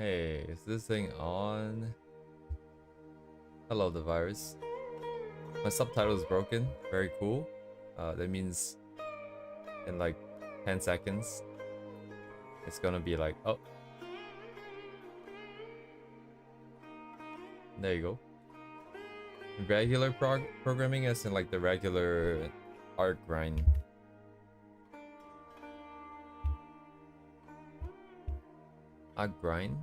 Hey, is this thing on? Hello, the virus. My subtitle is broken. Very cool. That means in like 10 seconds, it's gonna be like, oh, there you go. Regular programming as in like the regular art grind. Art grind?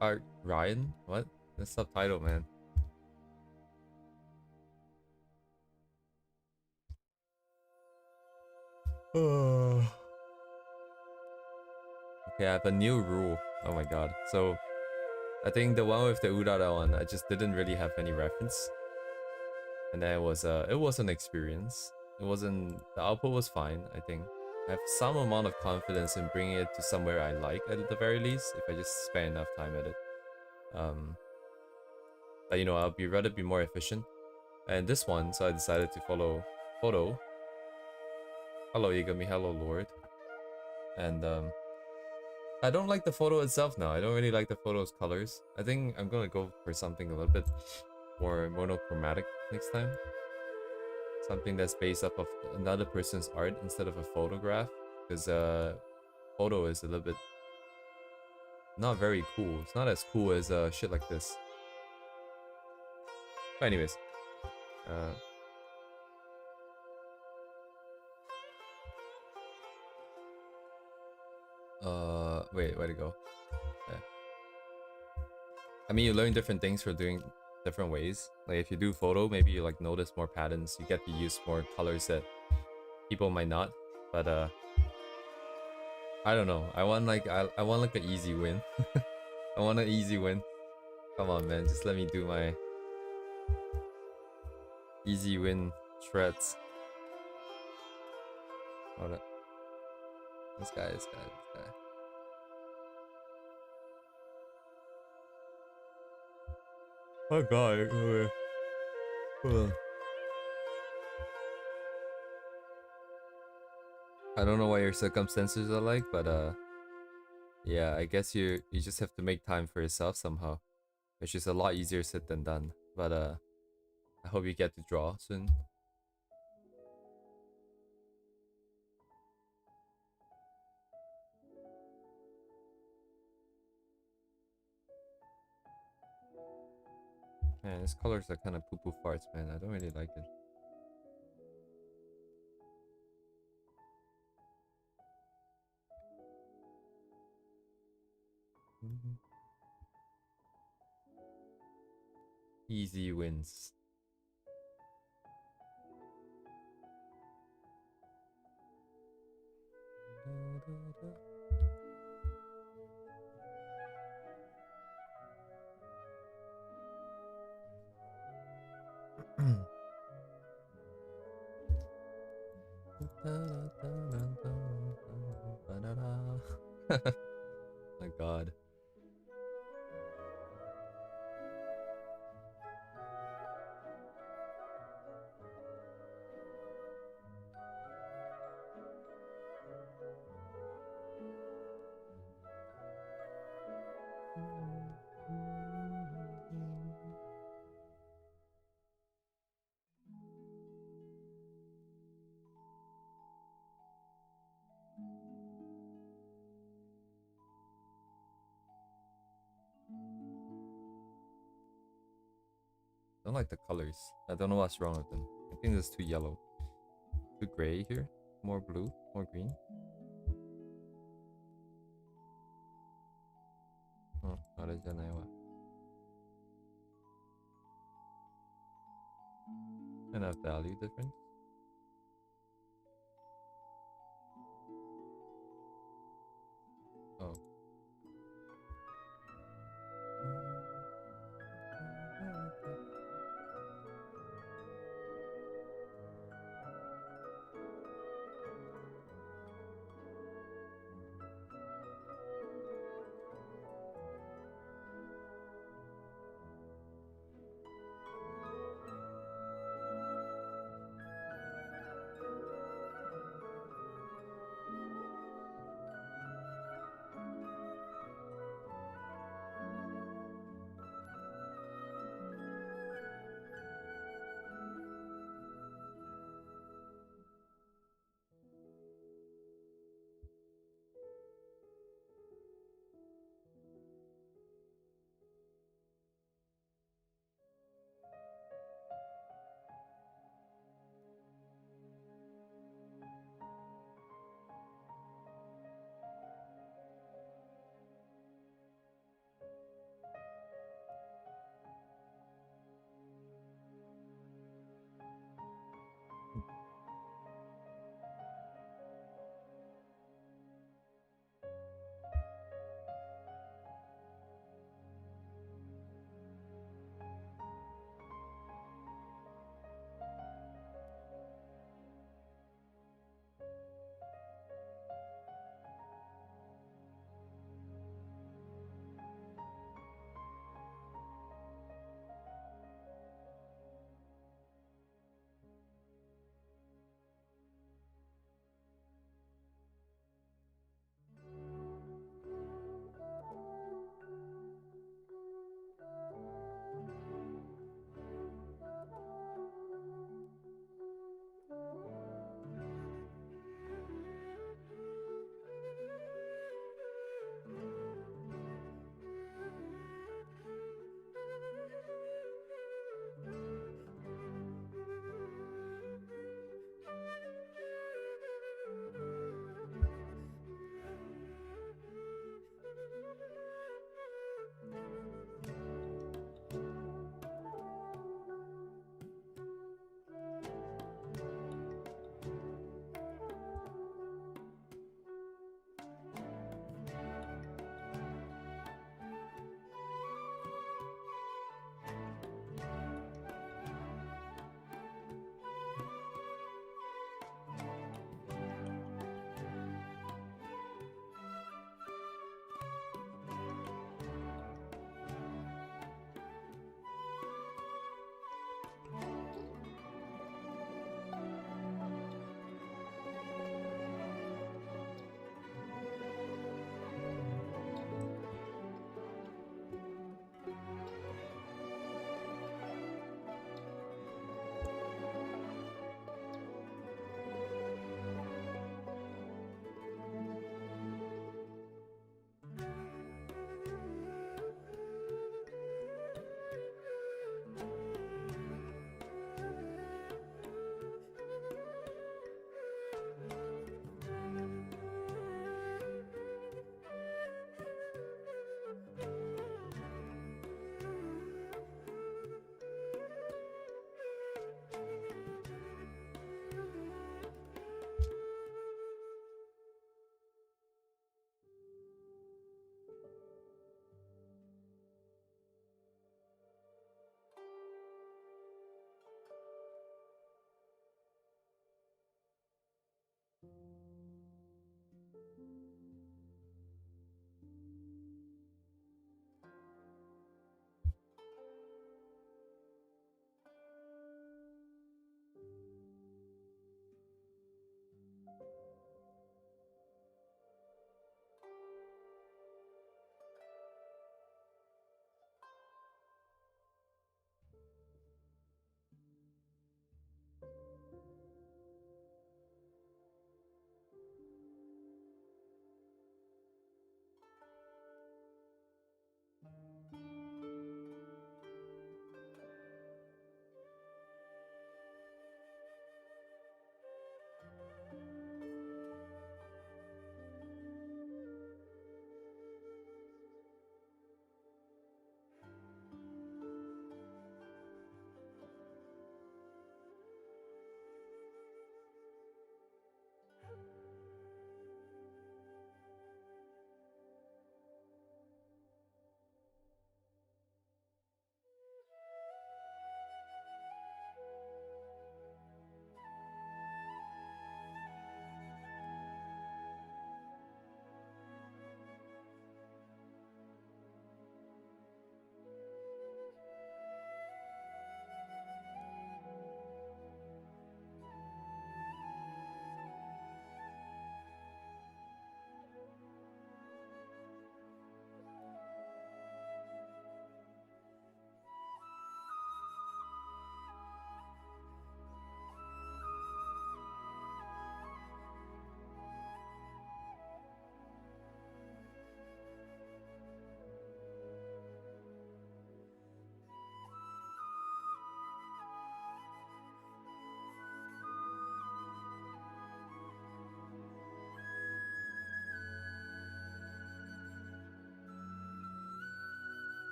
Art Ryan? What? The subtitle, man. Okay, I have a new rule. Oh my god. So, I think the one with the Udara one, I just didn't really have any reference. And then it was an experience. It wasn't, the output was fine, I think. I have some amount of confidence in bringing it to somewhere I like at the very least, if I just spend enough time at it. But you know, I'll be rather be more efficient. And this one, so I decided to follow photo. Hello Igami, hello Lord. And I don't like the photo itself now. I don't really like the photo's colors. I think I'm gonna go for something a little bit more monochromatic next time. Something that's based off of another person's art instead of a photograph. Because photo is a little bit not very cool. It's not as cool as shit like this. But anyways, wait, where'd it go? Yeah. I mean, you learn different things for doing different ways. Like if you do photo, maybe you like notice more patterns. You get to use more colors that people might not. But I don't know. I want like I want like an easy win. I want an easy win. Come on, man. Just let me do my easy win shreds. Hold up. This guy. Oh god. I don't know what your circumstances are like, but yeah, I guess you just have to make time for yourself somehow, which is a lot easier said than done. But I hope you get to draw soon. Man, these colors are kind of poo-poo farts, man. I don't really like it. Easy wins. My god. I don't like the colors. I don't know what's wrong with them. I think it's too yellow. Too gray here. More blue, more green. Oh, 나르잖아요. And a value difference. Oh.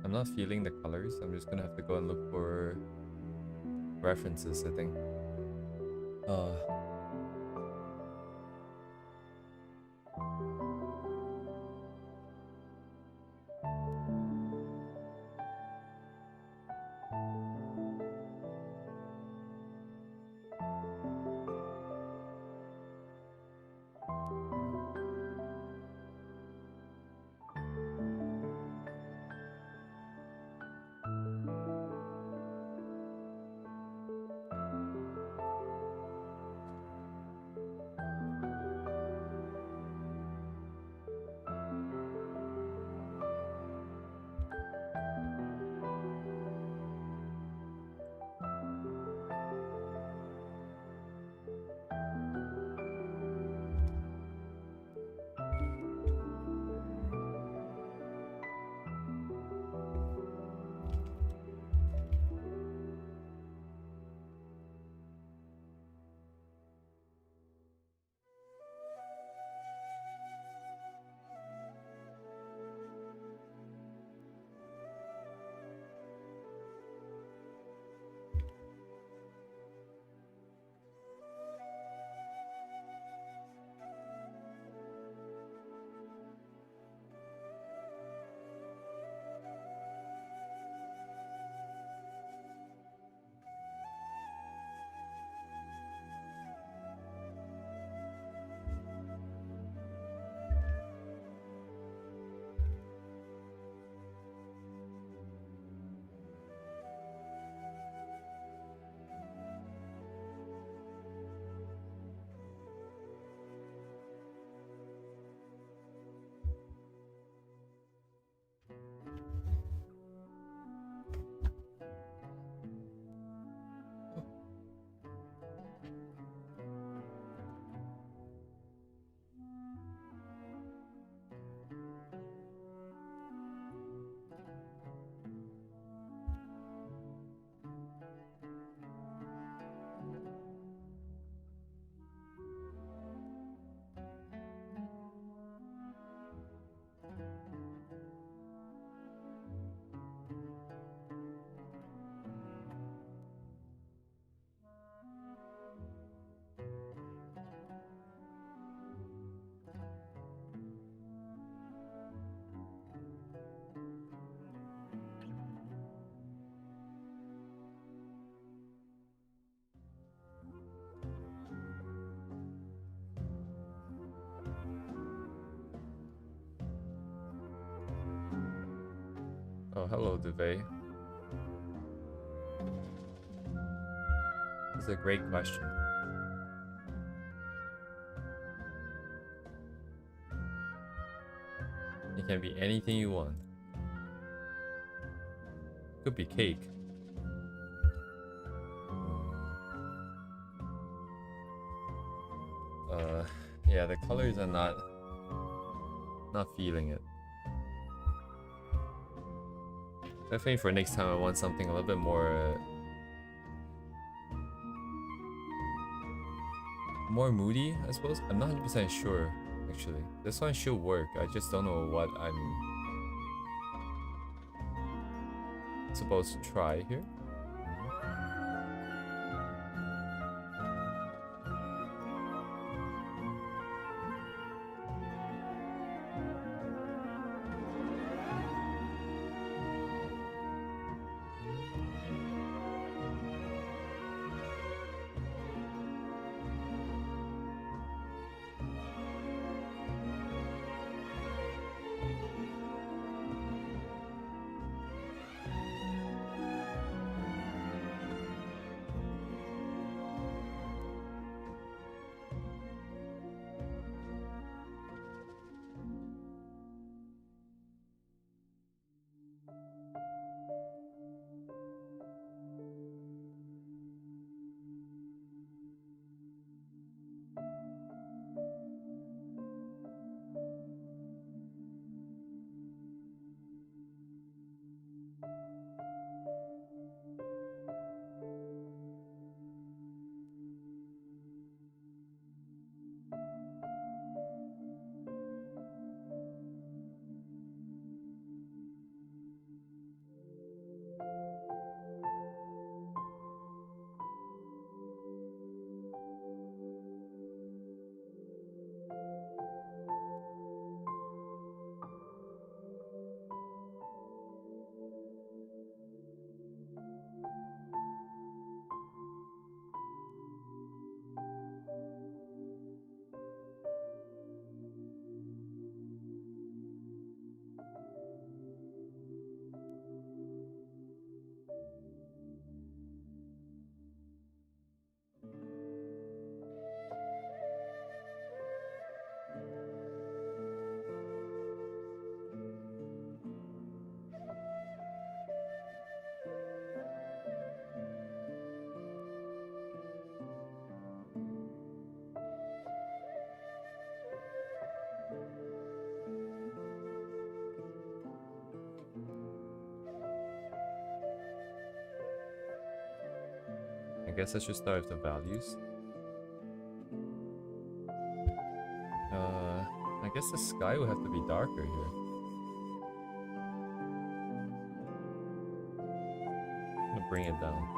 I'm not feeling the colors. I'm just gonna have to go and look for references, I think. Uh, oh, hello, Duvet. This is a great question. It can be anything you want. Could be cake. Yeah, the colors are not feeling it. Definitely for next time I want something a little bit more moody, I suppose. I'm not 100% sure, actually. This one should work. I just don't know what I'm supposed to try here. guess I should start with the values. I guess the sky will have to be darker here. I'm gonna bring it down.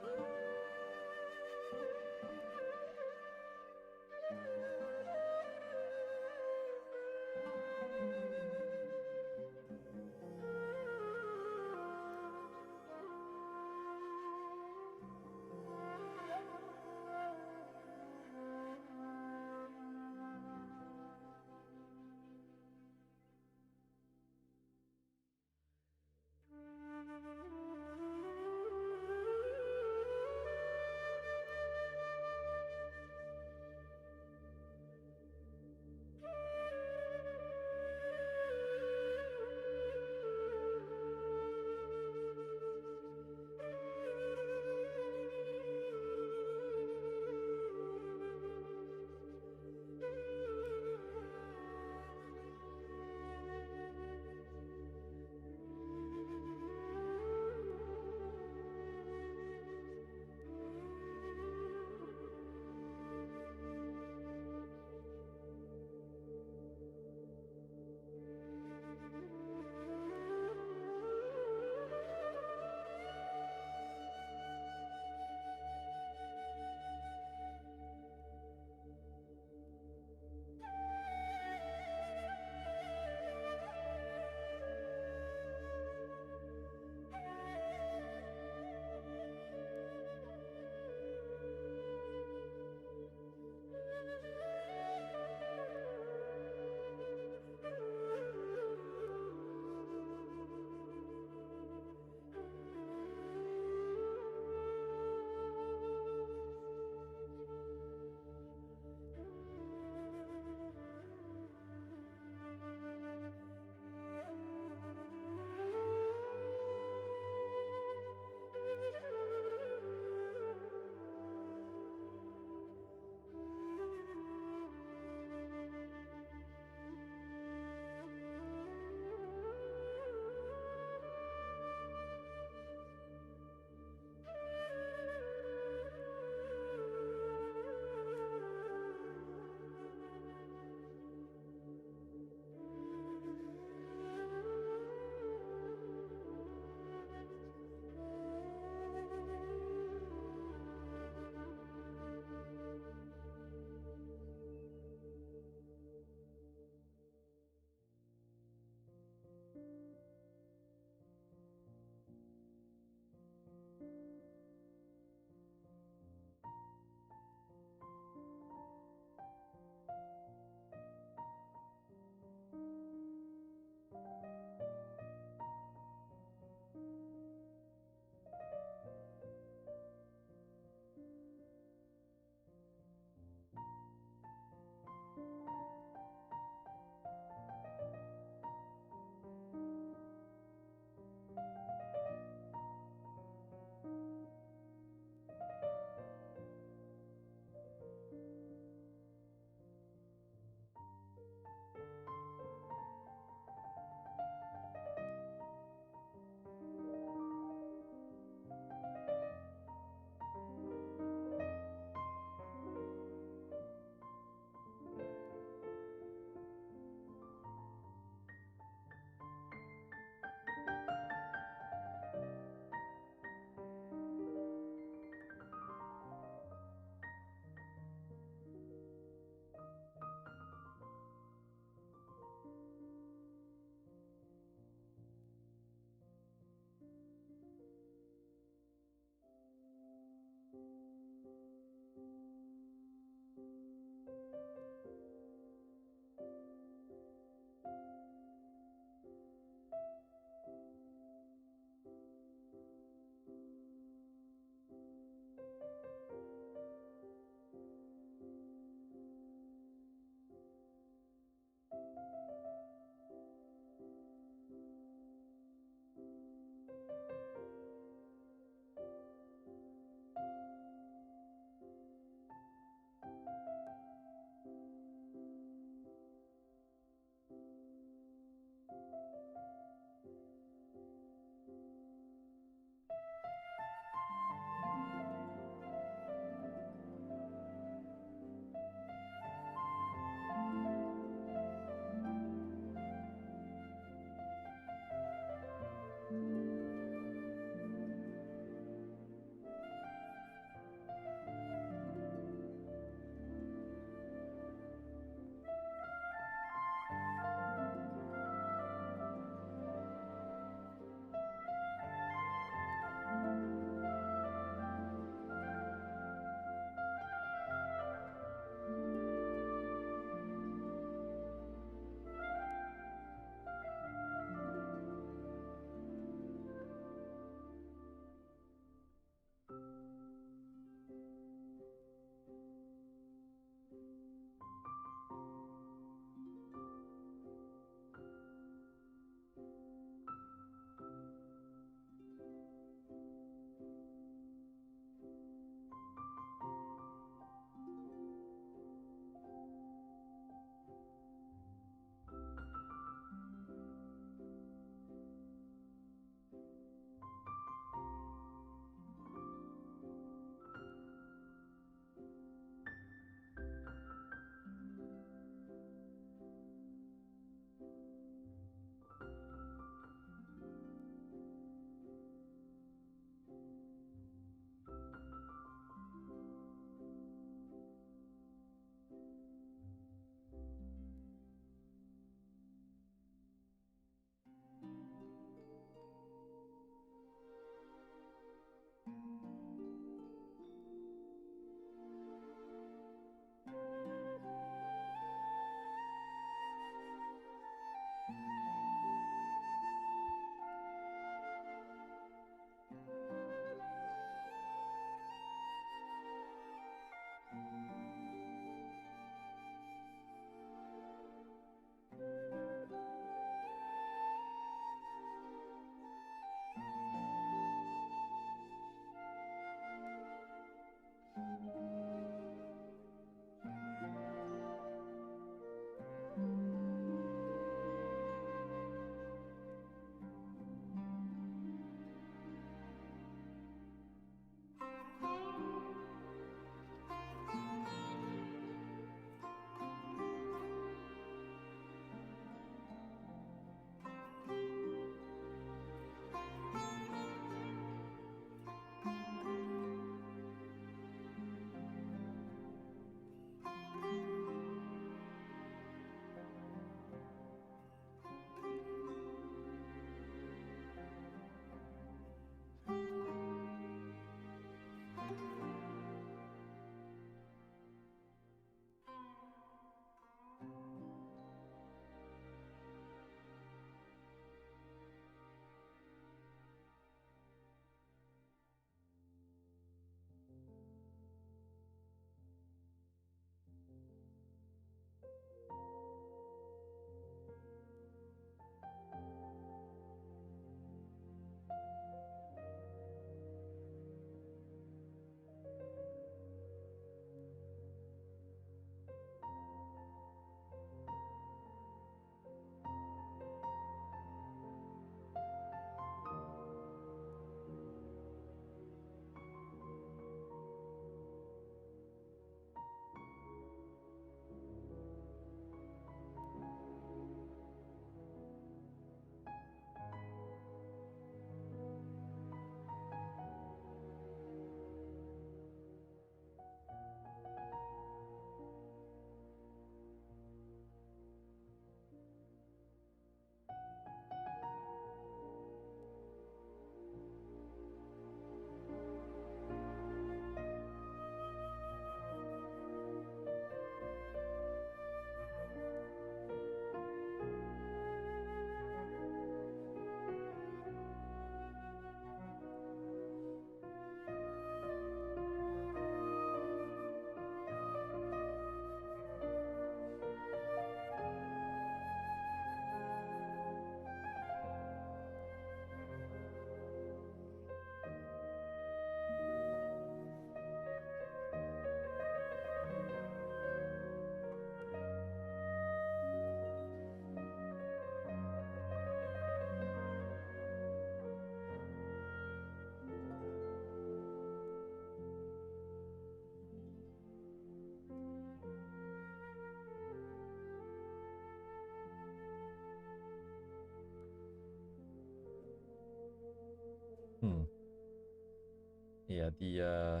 Yeah,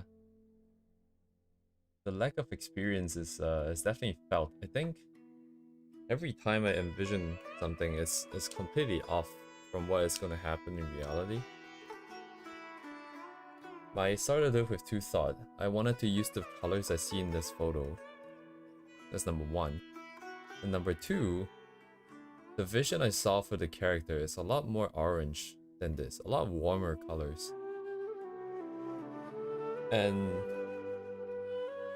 the lack of experience is definitely felt. I think every time I envision something, it's completely off from what is going to happen in reality. I started off with two thoughts. I wanted to use the colors I see in this photo. That's number one. And number two, the vision I saw for the character is a lot more orange than this. A lot warmer colors. And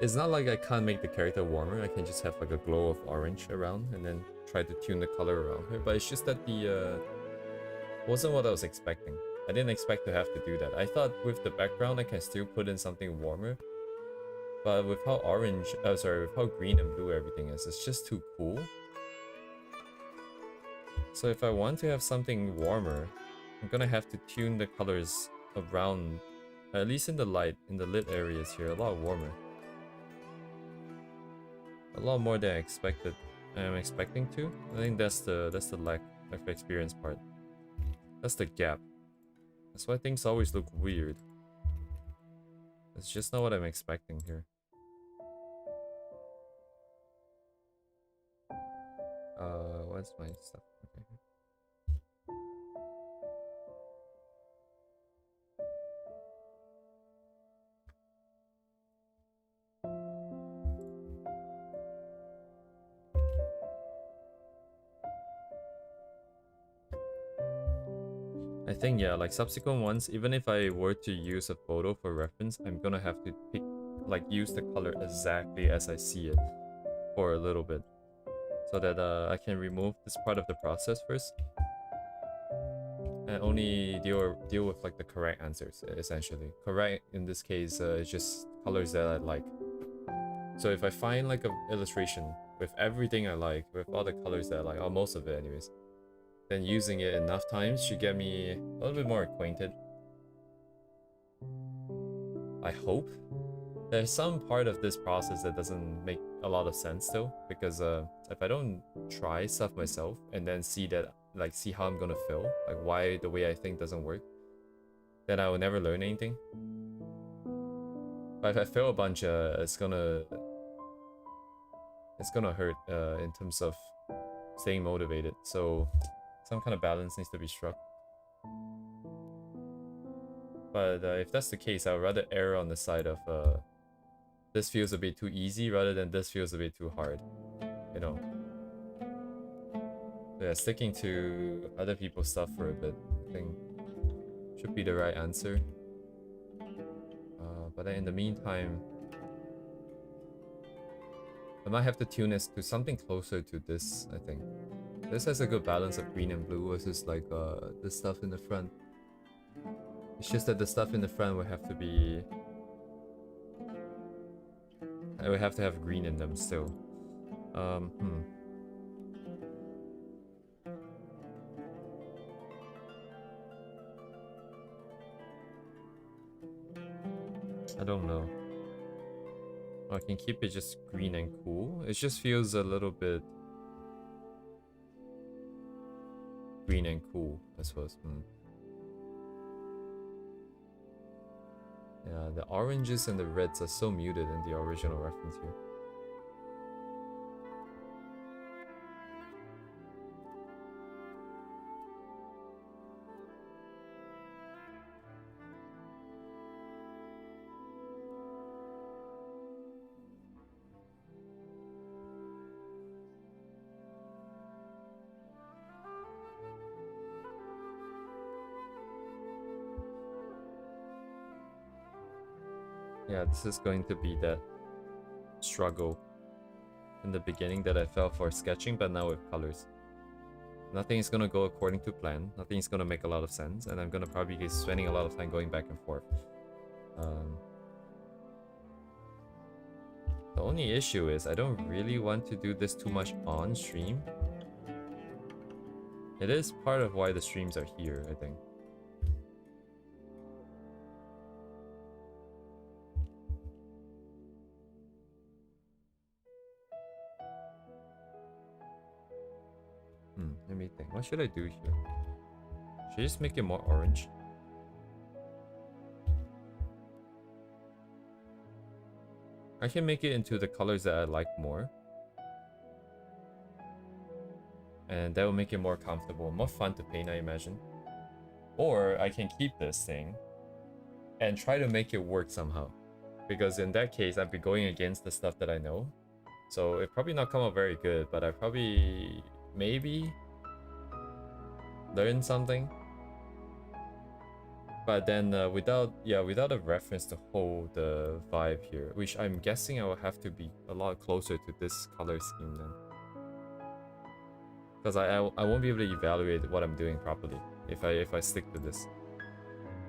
it's not like I can't make the character warmer. I can just have like a glow of orange around and then try to tune the color around her. But it's just that the wasn't what I was expecting. I didn't expect to have to do that. I thought with the background I can still put in something warmer. But with how orange, with how green and blue everything is, it's just too cool. So if I want to have something warmer, I'm gonna have to tune the colors around, at least in the light, in the lit areas here, a lot warmer. A lot more than I'm expecting to. I think that's the lack of experience part. That's the gap. That's why things always look weird. It's just not what I'm expecting here. What's my stuff? Okay. I think, yeah, like subsequent ones, even if I were to use a photo for reference, I'm gonna have to pick, like, use the color exactly as I see it for a little bit, so that I can remove this part of the process first and only deal with like the correct answers, essentially. Correct in this case is just colors that I like. So if I find like a illustration with everything I like, with all the colors that I like, or most of it anyways, then using it enough times should get me a little bit more acquainted. I hope. There's some part of this process that doesn't make a lot of sense though, because if I don't try stuff myself and then see how I'm gonna feel, like why the way I think doesn't work, then I will never learn anything. But if I fail a bunch, it's gonna hurt in terms of staying motivated. So some kind of balance needs to be struck. But if that's the case, I would rather err on the side of this feels a bit too easy rather than this feels a bit too hard, you know. Yeah, sticking to other people's stuff for a bit, I think, should be the right answer. But then in the meantime, I might have to tune this to something closer to this, I think. This has a good balance of green and blue versus like the stuff in the front. It's just that the stuff in the front would have to be... I would have to have green in them still. I don't know. I can keep it just green and cool. It just feels a little bit green and cool, I suppose. Yeah, the oranges and the reds are so muted in the original reference here. Yeah, this is going to be that struggle in the beginning that I felt for sketching, but now with colors. Nothing is gonna go according to plan, nothing is gonna make a lot of sense, and I'm gonna probably be spending a lot of time going back and forth. The only issue is I don't really want to do this too much on stream. It is part of why the streams are here, I think. Let me think. What should I do here? Should I just make it more orange? I can make it into the colors that I like more. And that will make it more comfortable, more fun to paint, I imagine. Or I can keep this thing and try to make it work somehow. Because in that case, I'd be going against the stuff that I know. So it probably not come out very good, but I probably maybe learn something. But then without a reference to hold the vibe here, which I'm guessing I will have to be a lot closer to this color scheme then. Because I won't be able to evaluate what I'm doing properly if I stick to this.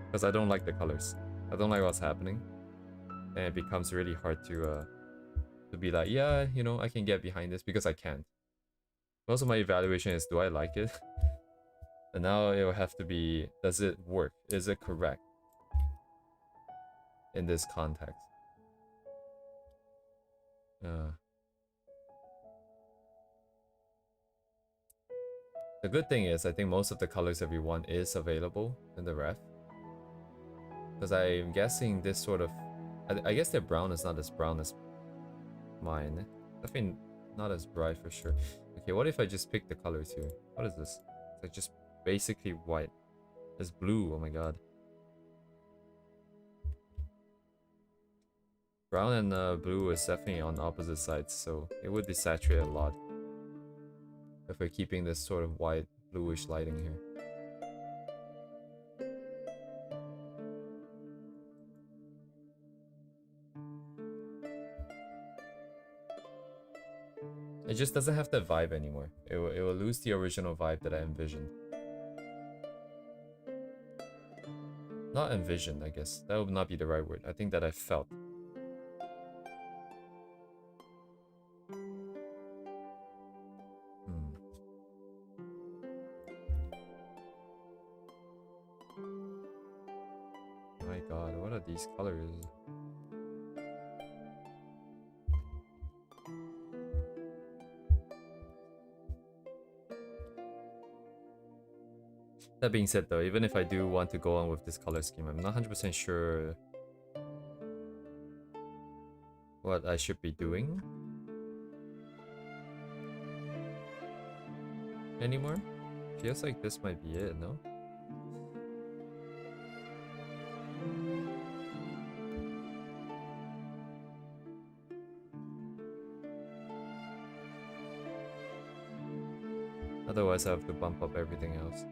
Because I don't like the colors. I don't like what's happening. And it becomes really hard to be like, yeah, you know, I can get behind this because I can't. Most of my evaluation is, do I like it? And now it will have to be, does it work? Is it correct in this context? The good thing is, I think most of the colors that we want is available in the ref. Because I'm guessing this sort of, I guess their brown is not as brown as mine. Definitely not as bright for sure. Okay, what if I just pick the colors here? What is this? It's like just basically white. It's blue, oh my god. Brown and blue is definitely on opposite sides, so it would desaturate a lot if we're keeping this sort of white, bluish lighting here. It just doesn't have that vibe anymore. It will lose the original vibe that I envisioned. Not envisioned, I guess. That would not be the right word. I think that I felt. My god, what are these colors? That being said though, even if I do want to go on with this color scheme, I'm not 100% sure what I should be doing anymore. Feels like this might be it, no? Otherwise I have to bump up everything else.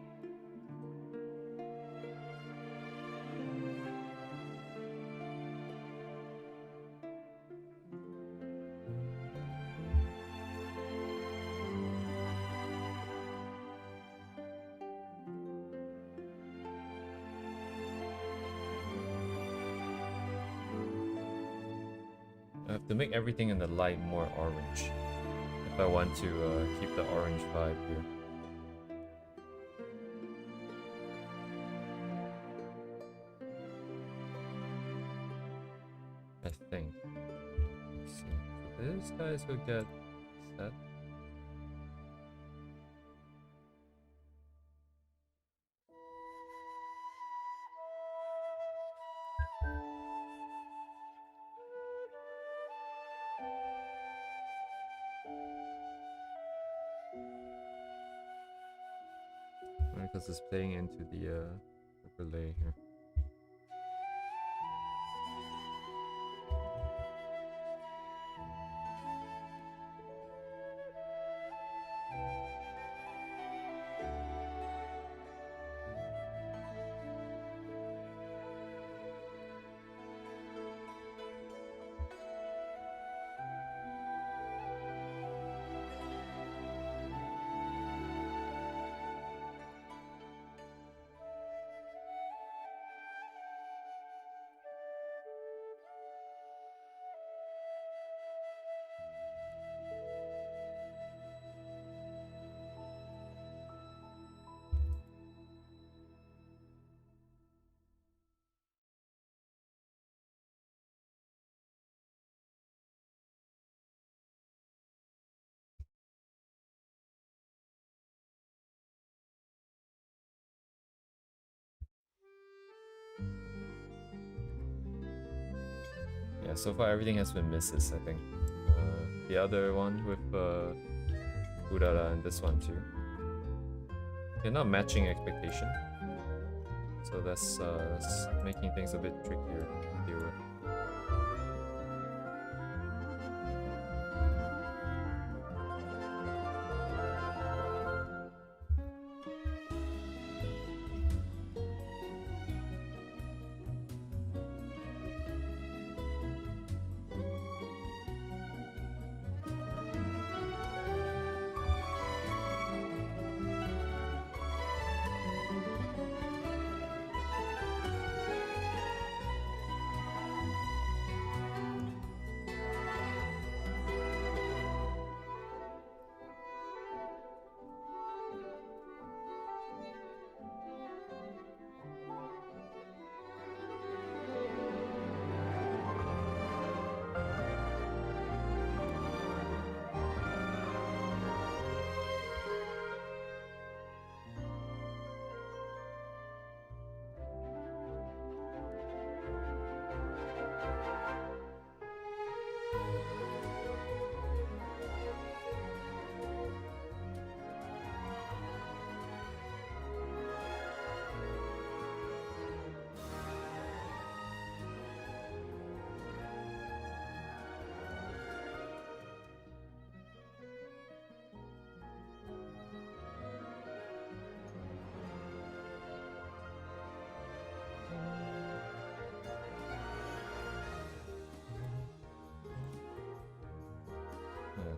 I have to make everything in the light more orange if I want to keep the orange vibe here. I think. Let's see. So these guys will get set. Because it's playing into the relay here. Yeah, so far everything has been misses, I think. The other one with Urara and this one too. They're not matching expectation. So that's making things a bit trickier to deal with.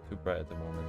Too bright at the moment.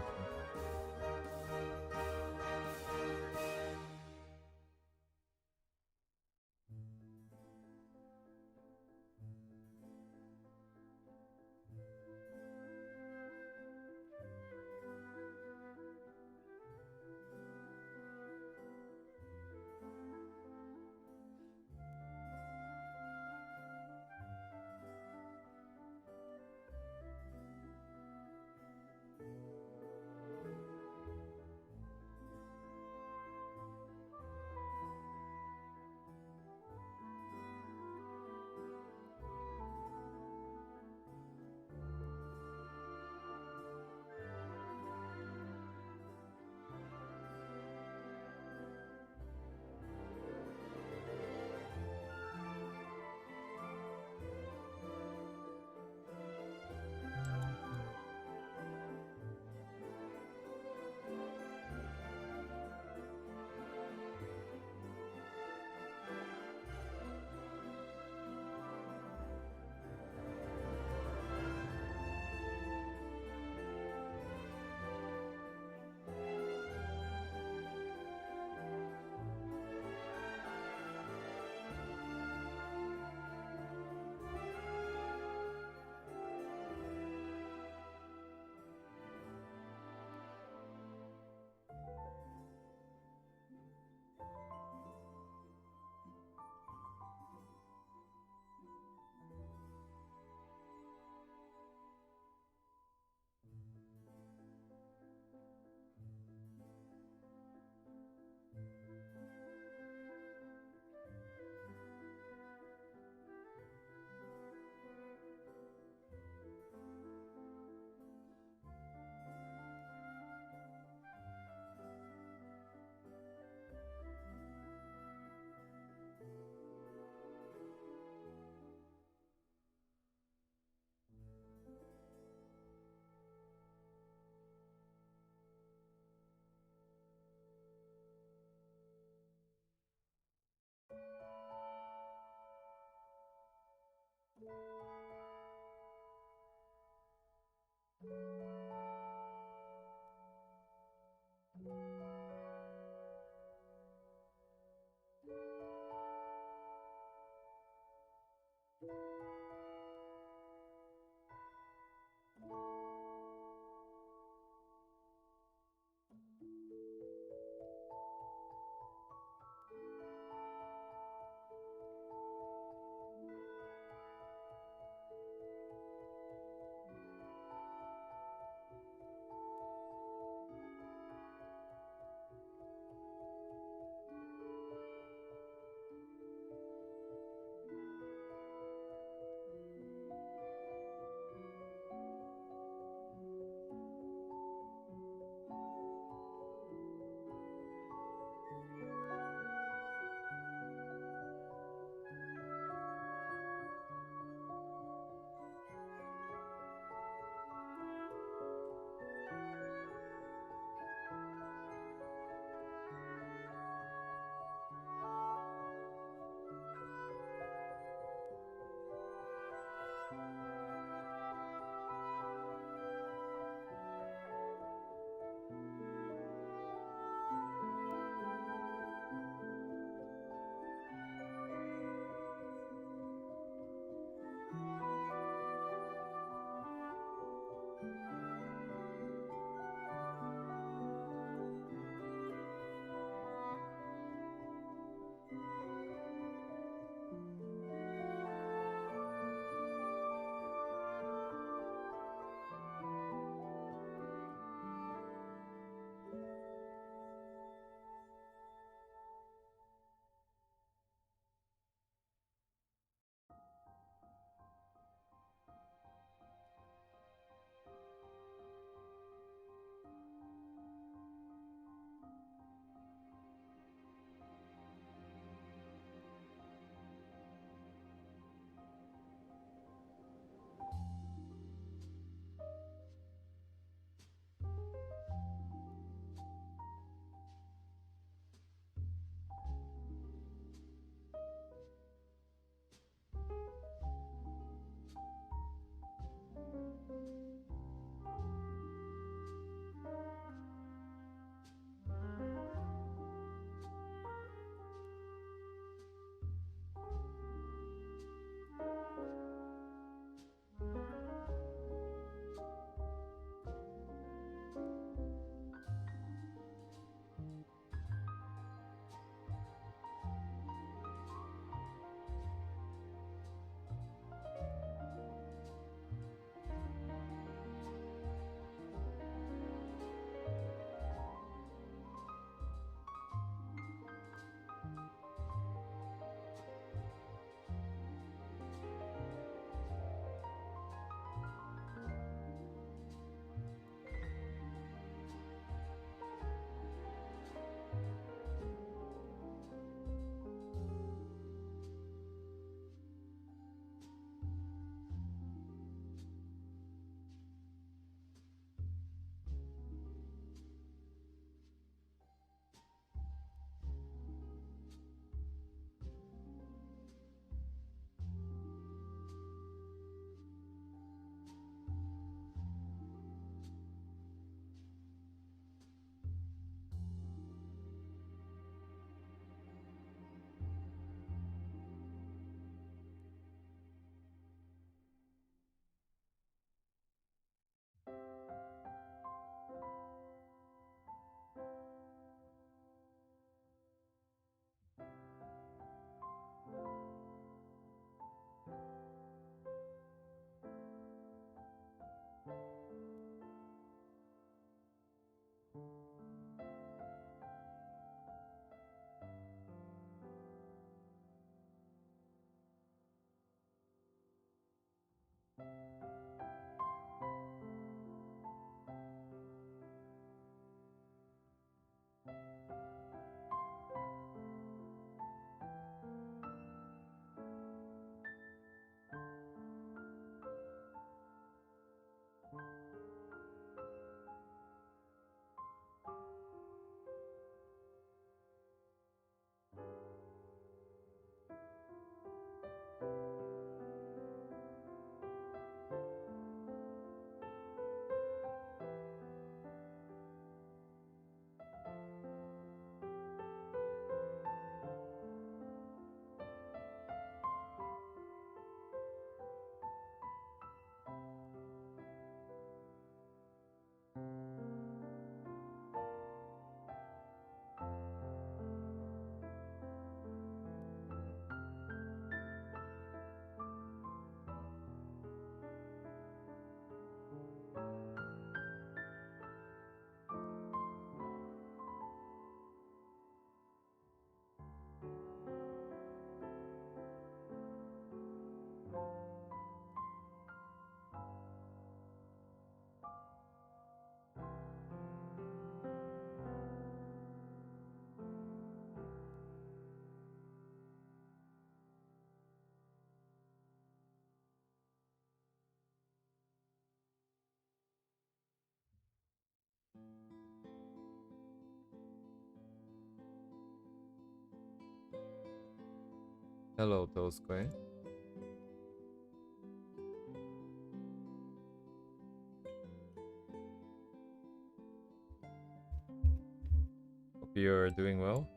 Hello, Toasquay. Hope you're doing well.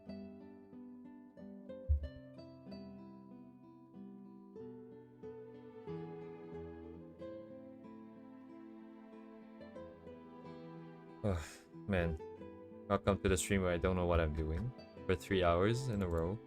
Ugh, man. Welcome to the stream where I don't know what I'm doing for 3 hours in a row.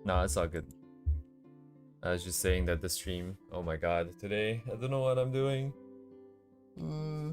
Nah, it's all good. I was just saying that the stream, oh my god, today, I don't know what I'm doing. Hmm.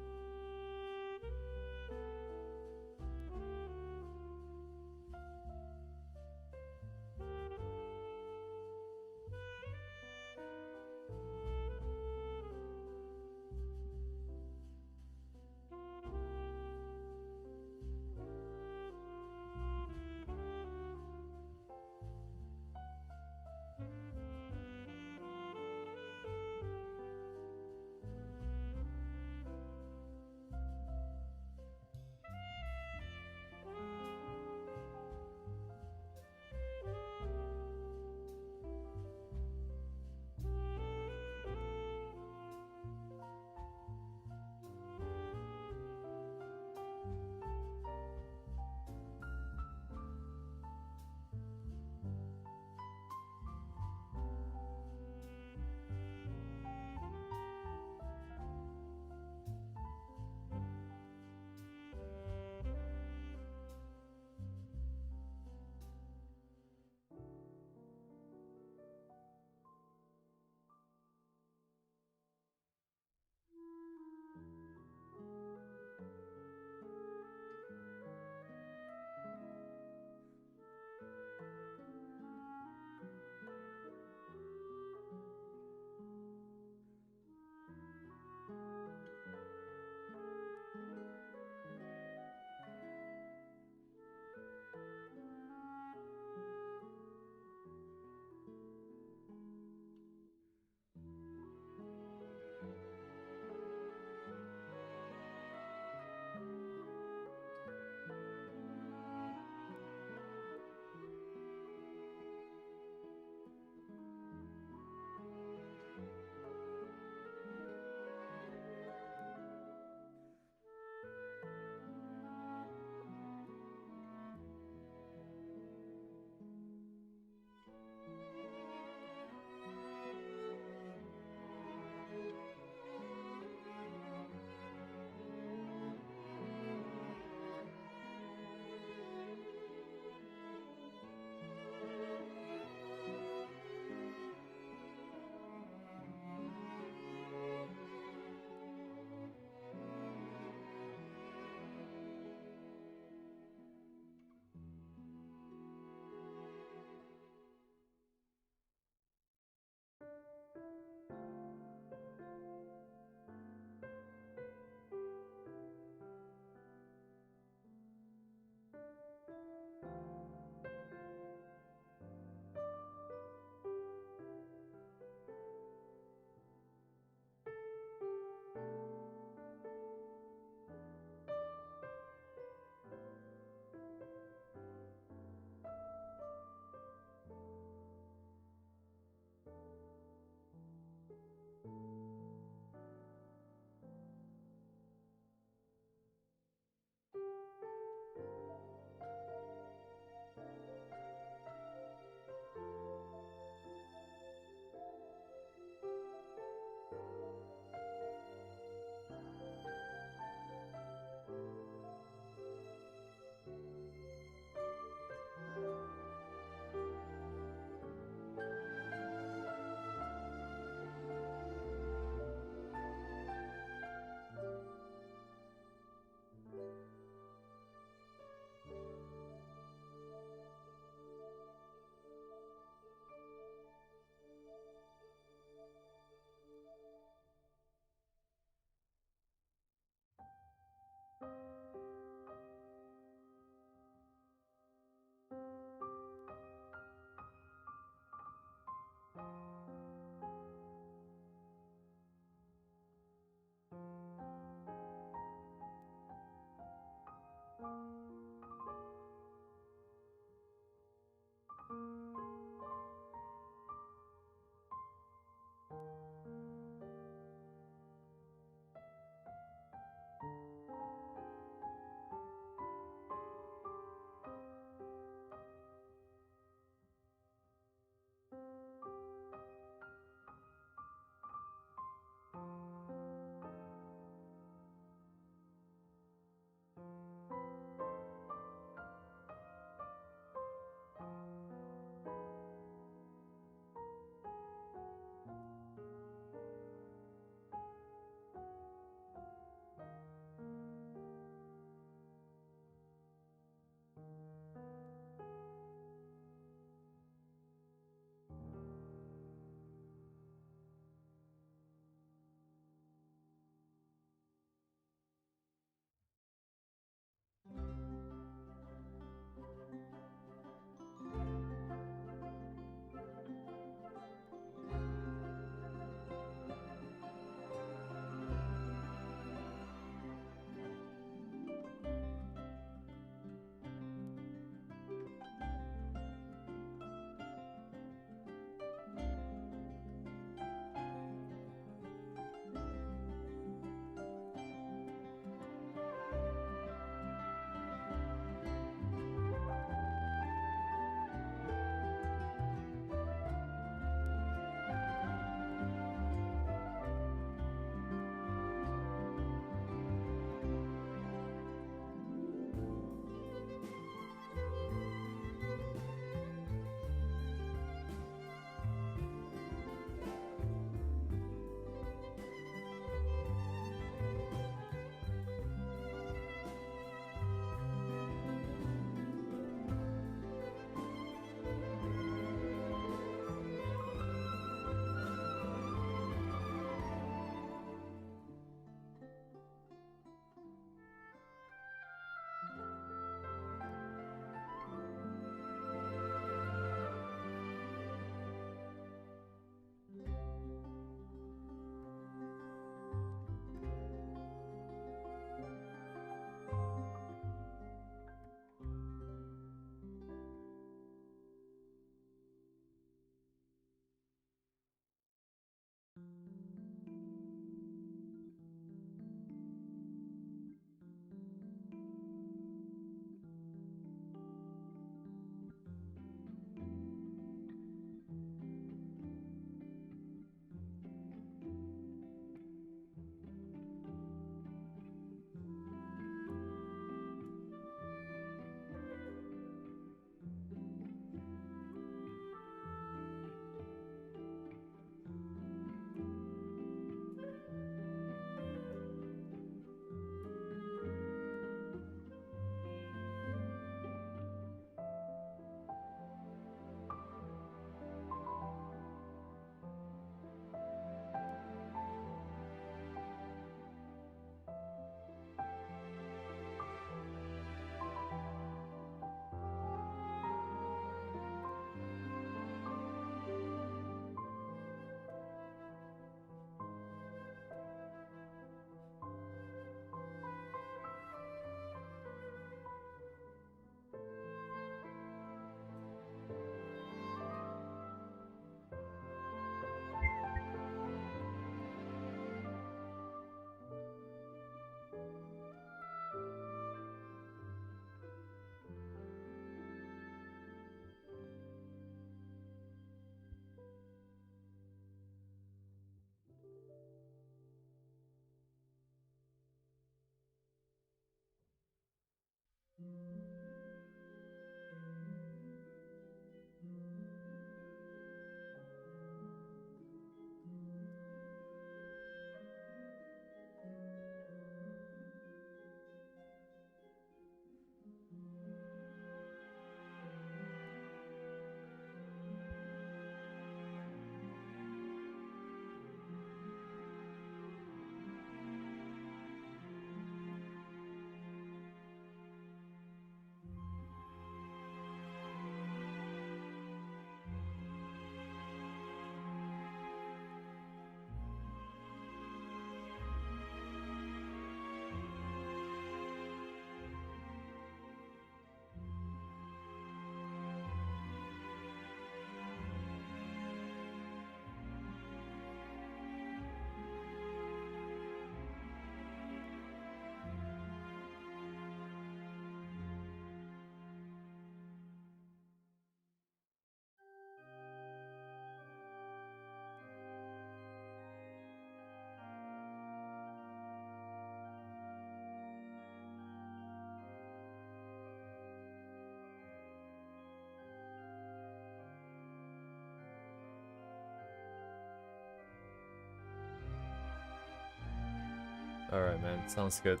Alright, man. Sounds good.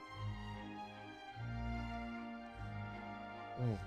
Ooh.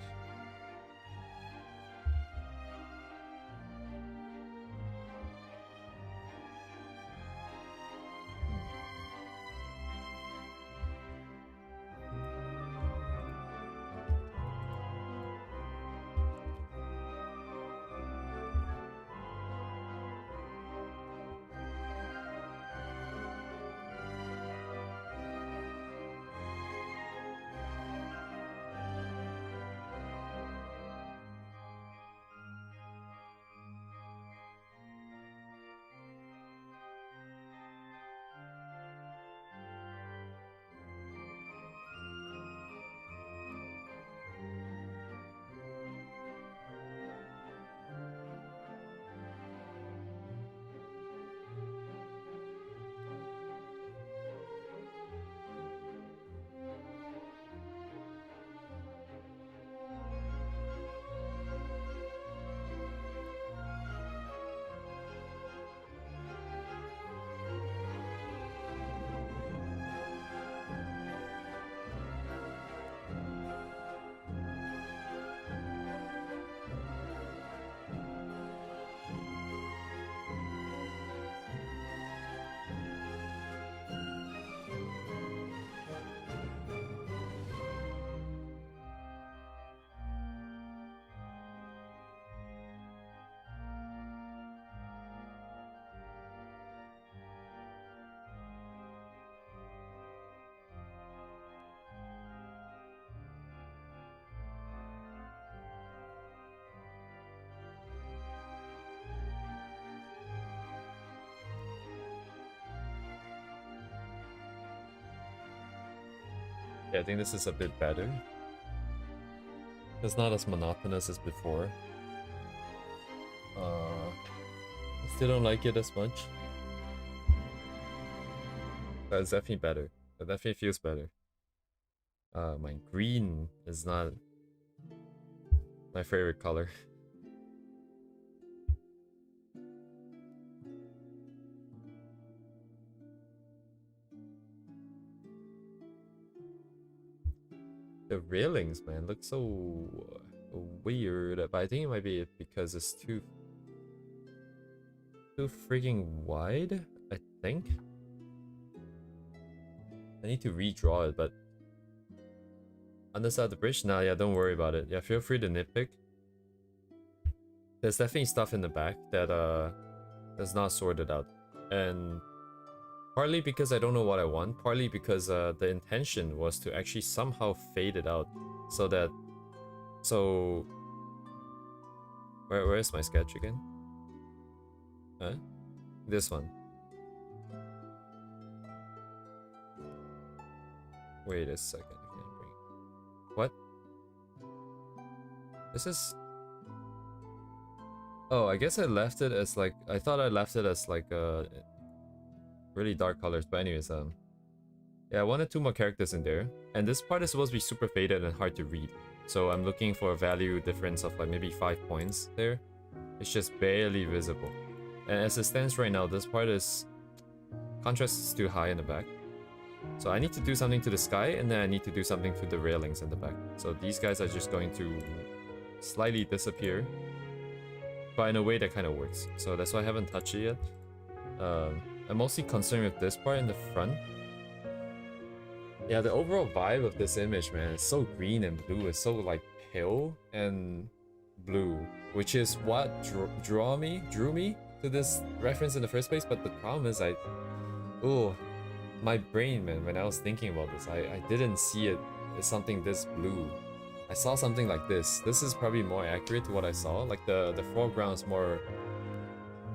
Yeah, I think this is a bit better. It's not as monotonous as before. I still don't like it as much. But it's definitely better. It definitely feels better. My green is not my favorite color. The railings, man, look so weird. But I think it might be because it's too freaking wide, I think. I need to redraw it, but underside of the bridge? Nah, yeah, don't worry about it. Yeah, feel free to nitpick. There's definitely stuff in the back that that's not sorted out. And partly because I don't know what I want, partly because the intention was to actually somehow fade it out so that where's my sketch again? Huh? This one. Wait a second. I can't bring. What? This is. Oh, I guess I left it as like. I thought I left it as like really dark colors. But anyways, yeah, I wanted 2 more characters in there, and this part is supposed to be super faded and hard to read. So I'm looking for a value difference of like maybe 5 points there. It's just barely visible. And as it stands right now, this part is contrast is too high in the back. So I need to do something to the sky, and then I need to do something to the railings in the back. So these guys are just going to slightly disappear, but in a way that kind of works. So that's why I haven't touched it yet. I'm mostly concerned with this part in the front. Yeah, the overall vibe of this image, man, it's so green and blue. It's so like pale and blue, which is what drew me to this reference in the first place. But the problem is my brain, man, when I was thinking about this, I didn't see it as something this blue. I saw something like this. This is probably more accurate to what I saw. Like the foreground is more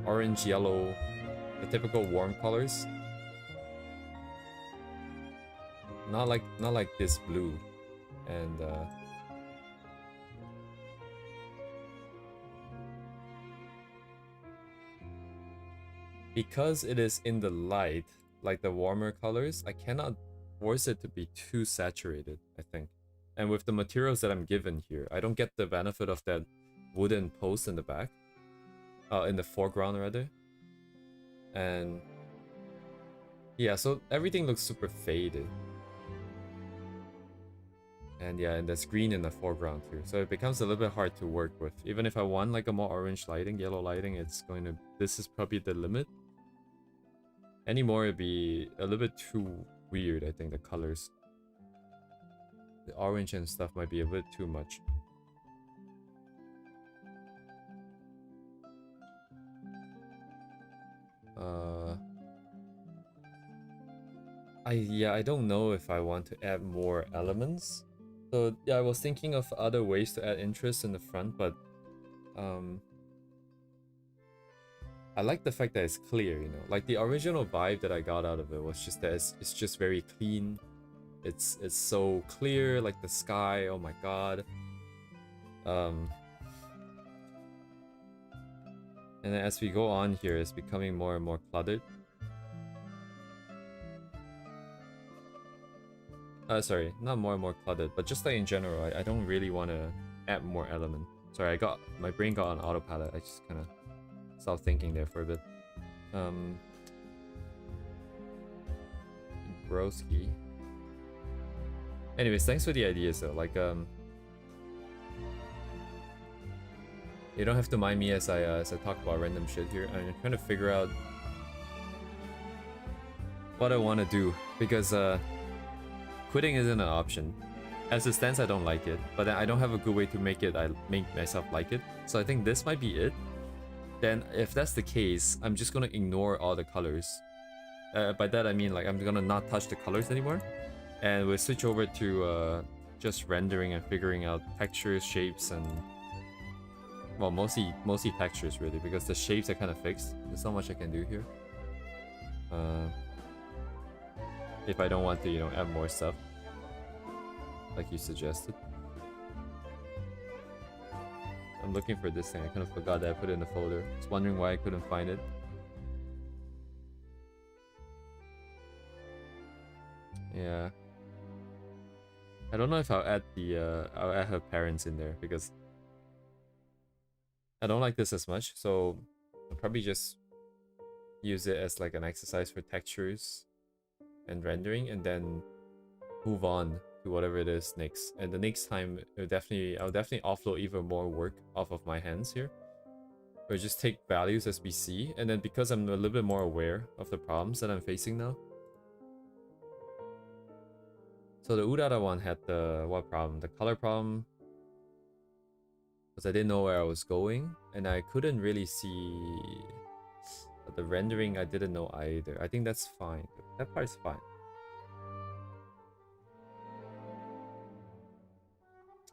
orange, yellow, the typical warm colors. Not like this blue. And because it is in the light, like the warmer colors, I cannot force it to be too saturated, I think. And with the materials that I'm given here, I don't get the benefit of that wooden post in the back. In the foreground rather. And Yeah, so everything looks super faded. And yeah, and there's green in the foreground too. So it becomes a little bit hard to work with. Even if I want like a more orange lighting, yellow lighting, it's going to... This is probably the limit. Any more it'd be a little bit too weird, I think, the colors. The orange and stuff might be a bit too much. I don't know if I want to add more elements. So yeah, I was thinking of other ways to add interest in the front, but I like the fact that it's clear, you know. Like the original vibe that I got out of it was just that it's just very clean. It's so clear, like the sky. Oh my god. And then as we go on here, it's becoming more and more cluttered. Sorry, not more and more cluttered, but just like in general, I don't really want to add more element. Sorry, my brain got on autopilot. I just kind of stopped thinking there for a bit. Broski. Anyways, thanks for the ideas though. Like, you don't have to mind me as I talk about random shit here. I'm trying to figure out what I want to do because quitting isn't an option. As it stands, I don't like it, but then I don't have a good way to make myself like it. So I think this might be it. Then if that's the case, I'm just gonna ignore all the colors. By that I mean like I'm gonna not touch the colors anymore, and we'll switch over to just rendering and figuring out textures, shapes, and well, mostly textures really, because the shapes are kind of fixed. There's not much I can do here. If I don't want to, you know, add more stuff, like you suggested. I'm looking for this thing. I kind of forgot that I put it in the folder. I was wondering why I couldn't find it. Yeah. I don't know if I'll add her parents in there because I don't like this as much. So I'll probably just use it as like an exercise for textures and rendering, and then move on to whatever it is next. And the next time, I'll definitely offload even more work off of my hands here, or just take values as we see. And then because I'm a little bit more aware of the problems that I'm facing now. So the Urara one had the what problem? The color problem, because I didn't know where I was going, and I couldn't really see. But the rendering, I didn't know either. I think that's fine. That part's fine.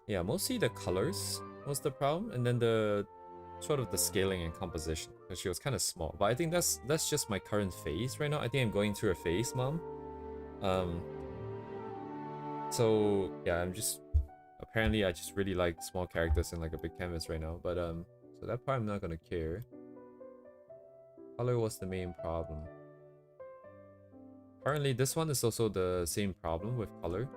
Yeah, mostly the colors was the problem, and then the sort of the scaling and composition, because she was kind of small. But I think that's just my current phase right now. I think I'm going through a phase, Mom. So yeah, apparently I just really like small characters in like a big canvas right now. But so that part I'm not gonna care. Color was the main problem. Apparently this one is also the same problem with color.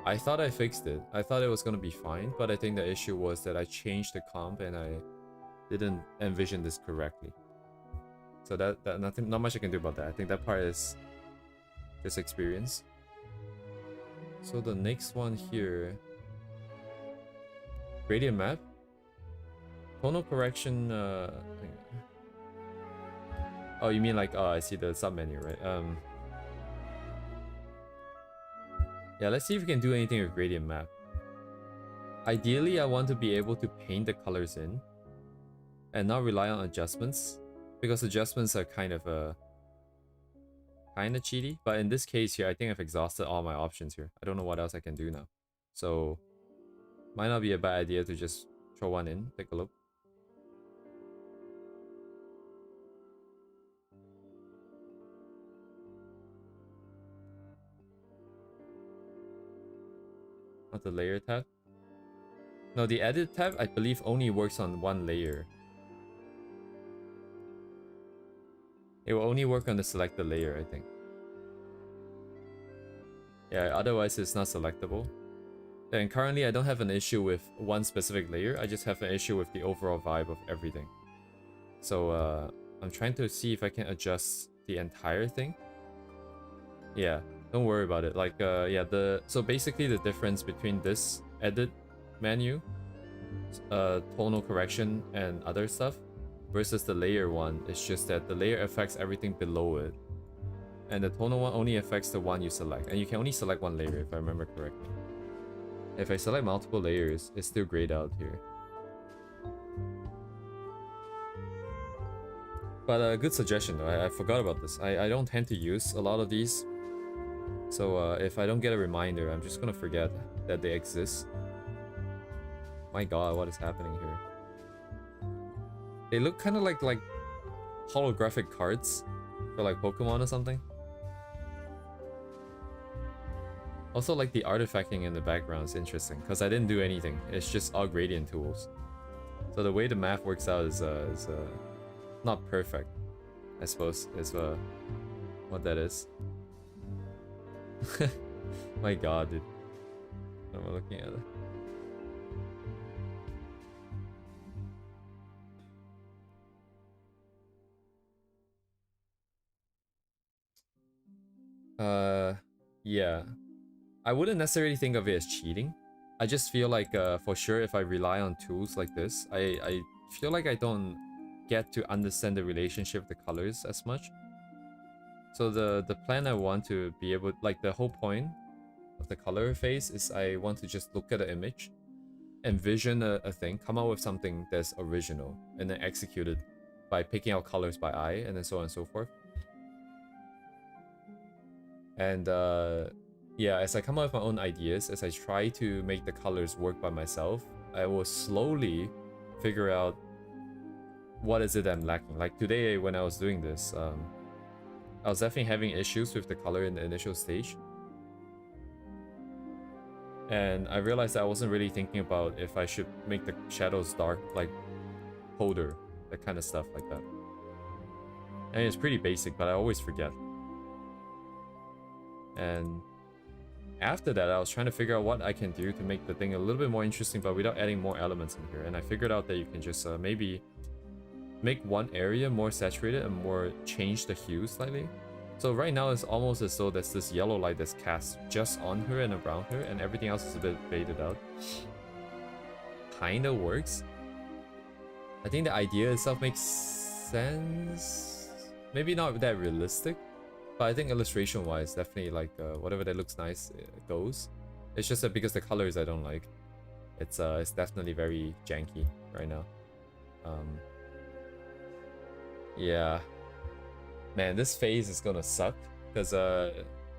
I thought I fixed it. I thought it was gonna be fine, but I think the issue was that I changed the comp and I didn't envision this correctly. So not much I can do about that. I think that part is just experience. So the next one here, gradient map, tonal correction. Oh, you mean like, oh, I see the sub menu, right? Yeah, let's see if we can do anything with gradient map. Ideally, I want to be able to paint the colors in and not rely on adjustments, because adjustments are kind of cheaty. But in this case here, I think I've exhausted all my options here. I don't know what else I can do now. So might not be a bad idea to just throw one in, take a look. Not the layer tab. No, the edit tab, I believe, only works on one layer. It will only work on the selected layer, I think. Yeah, otherwise it's not selectable. And currently I don't have an issue with one specific layer, I just have an issue with the overall vibe of everything. So I'm trying to see if I can adjust the entire thing. Yeah, don't worry about it. Like, yeah, so basically the difference between this edit menu, tonal correction and other stuff, versus the layer one is just that the layer affects everything below it, and the tonal one only affects the one you select, and you can only select one layer if I remember correctly. If I select multiple layers, it's still grayed out here. But a good suggestion though, I forgot about this. I don't tend to use a lot of these. So if I don't get a reminder, I'm just gonna forget that they exist. My god, what is happening here? They look kind of like holographic cards for like Pokemon or something. Also, like the artifacting in the background is interesting because I didn't do anything. It's just all gradient tools. So the way the math works out is not perfect, I suppose, is what that is. My god, dude. What am I looking at? Yeah. I wouldn't necessarily think of it as cheating. I just feel like, for sure, if I rely on tools like this, I feel like I don't get to understand the relationship of the colors as much. So the plan I want to be able, like the whole point of the color phase is I want to just look at the image, envision a thing, come up with something that's original, and then execute it by picking out colors by eye, and then so on and so forth. And yeah, as I come up with my own ideas, as I try to make the colors work by myself, I will slowly figure out what is it I'm lacking. Like today when I was doing this, I was definitely having issues with the color in the initial stage. And I realized I wasn't really thinking about if I should make the shadows dark, like colder, that kind of stuff like that. And it's pretty basic, but I always forget. And after that, I was trying to figure out what I can do to make the thing a little bit more interesting, but without adding more elements in here. And I figured out that you can just maybe make one area more saturated and more change the hue slightly. So right now it's almost as though there's this yellow light that's cast just on her and around her, and everything else is a bit faded out. Kinda works. I think the idea itself makes sense. Maybe not that realistic, but I think illustration wise, definitely like whatever that looks nice, it goes. It's just that because the colors I don't like, it's definitely very janky right now. Yeah, man, this phase is gonna suck because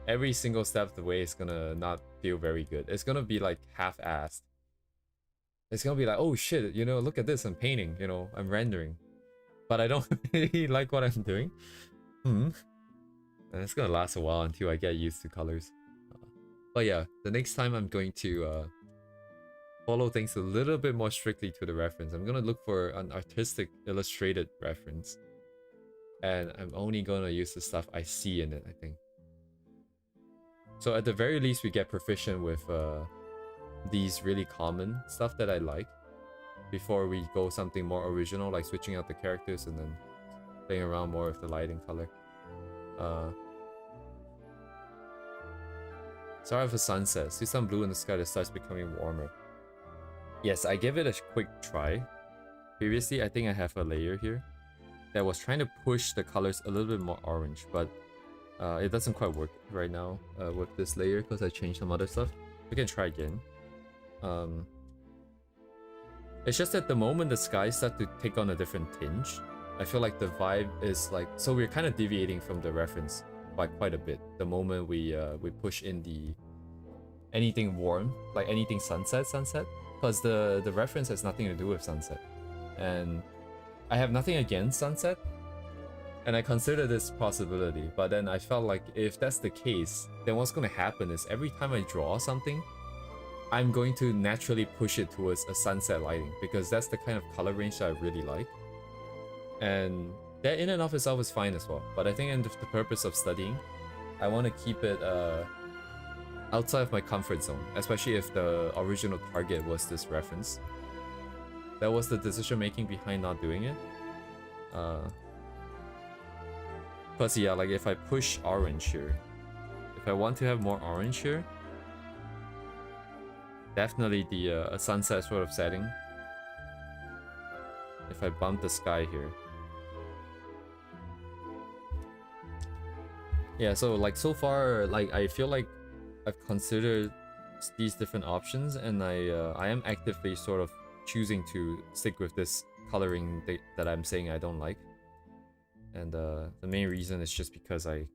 every single step of the way is gonna not feel very good. It's gonna be like half-assed. It's gonna be like, oh shit, you know, look at this, I'm painting, you know, I'm rendering, but I don't really like what I'm doing. And it's gonna last a while until I get used to colors. But yeah, the next time I'm going to follow things a little bit more strictly to the reference. I'm gonna look for an artistic illustrated reference. And I'm only gonna use the stuff I see in it, I think. So at the very least, we get proficient with these really common stuff that I like before we go something more original, like switching out the characters and then playing around more with the light and color. Sorry for sunset. See some blue in the sky that starts becoming warmer. Yes, I gave it a quick try. Previously, I think I have a layer here that was trying to push the colors a little bit more orange, but it doesn't quite work right now with this layer because I changed some other stuff. We can try again. It's just that the moment the skies start to take on a different tinge, I feel like the vibe is like, so we're kind of deviating from the reference by quite a bit. The moment we push in the anything warm, like anything sunset, because the reference has nothing to do with sunset, and I have nothing against sunset, and I consider this possibility, but then I felt like if that's the case, then what's going to happen is every time I draw something, I'm going to naturally push it towards a sunset lighting, because that's the kind of color range that I really like. And that in and of itself is fine as well, but I think in the purpose of studying, I want to keep it outside of my comfort zone, especially if the original target was this reference. That was the decision making behind not doing it. Plus, yeah, like if I push orange here, If I want to have more orange here, definitely the a sunset sort of setting. If I bump the sky here. Yeah, so like so far, like I feel like I've considered these different options, and I am actively sort of choosing to stick with this coloring that I'm saying I don't like. And the main reason is just because I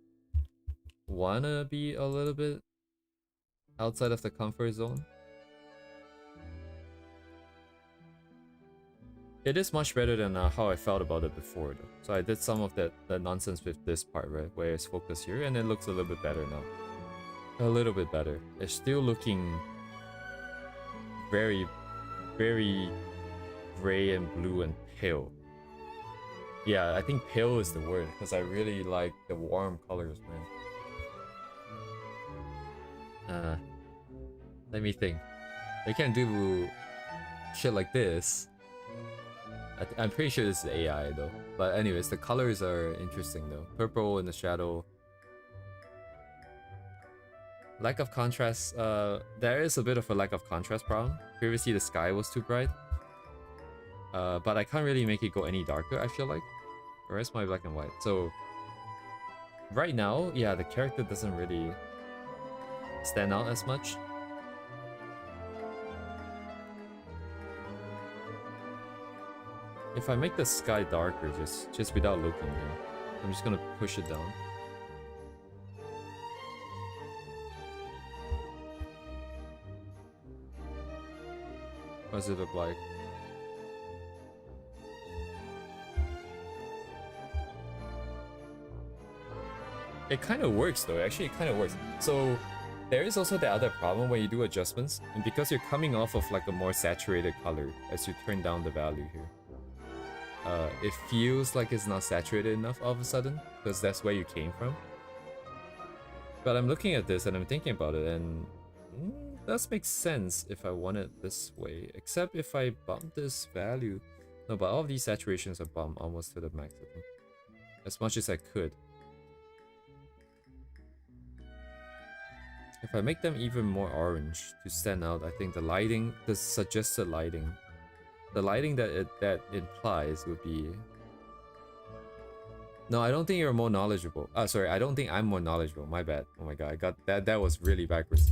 wanna be a little bit outside of the comfort zone. It is much better than how I felt about it before though. So I did some of that nonsense with this part, right, where it's focused here, and it looks a little bit better now. A little bit better. It's still looking very, very gray and blue and pale. Yeah, I think pale is the word, because I really like the warm colors, man. Let me think. They can do shit like this. I'm pretty sure this is AI though. But anyways, the colors are interesting though. Purple in the shadow. Lack of contrast. There is a bit of a lack of contrast problem. Previously the sky was too bright. But I can't really make it go any darker, I feel like. Or is my black and white? So right now, yeah, the character doesn't really stand out as much. If I make the sky darker, just without looking here, I'm just gonna push it down. What does it look like? It kind of works though, actually it kind of works. So there is also the other problem when you do adjustments, and because you're coming off of like a more saturated color as you turn down the value here. It feels like it's not saturated enough all of a sudden, because that's where you came from. But I'm looking at this and I'm thinking about it, and it does make sense if I want it this way, except if I bump this value. No, but all of these saturations are bumped almost to the max, I think. As much as I could. If I make them even more orange to stand out, I think the lighting, the suggested lighting, the lighting that it implies would be... No, I don't think you're more knowledgeable. Sorry, I don't think I'm more knowledgeable. My bad. Oh my god, I got that. That was really backwards.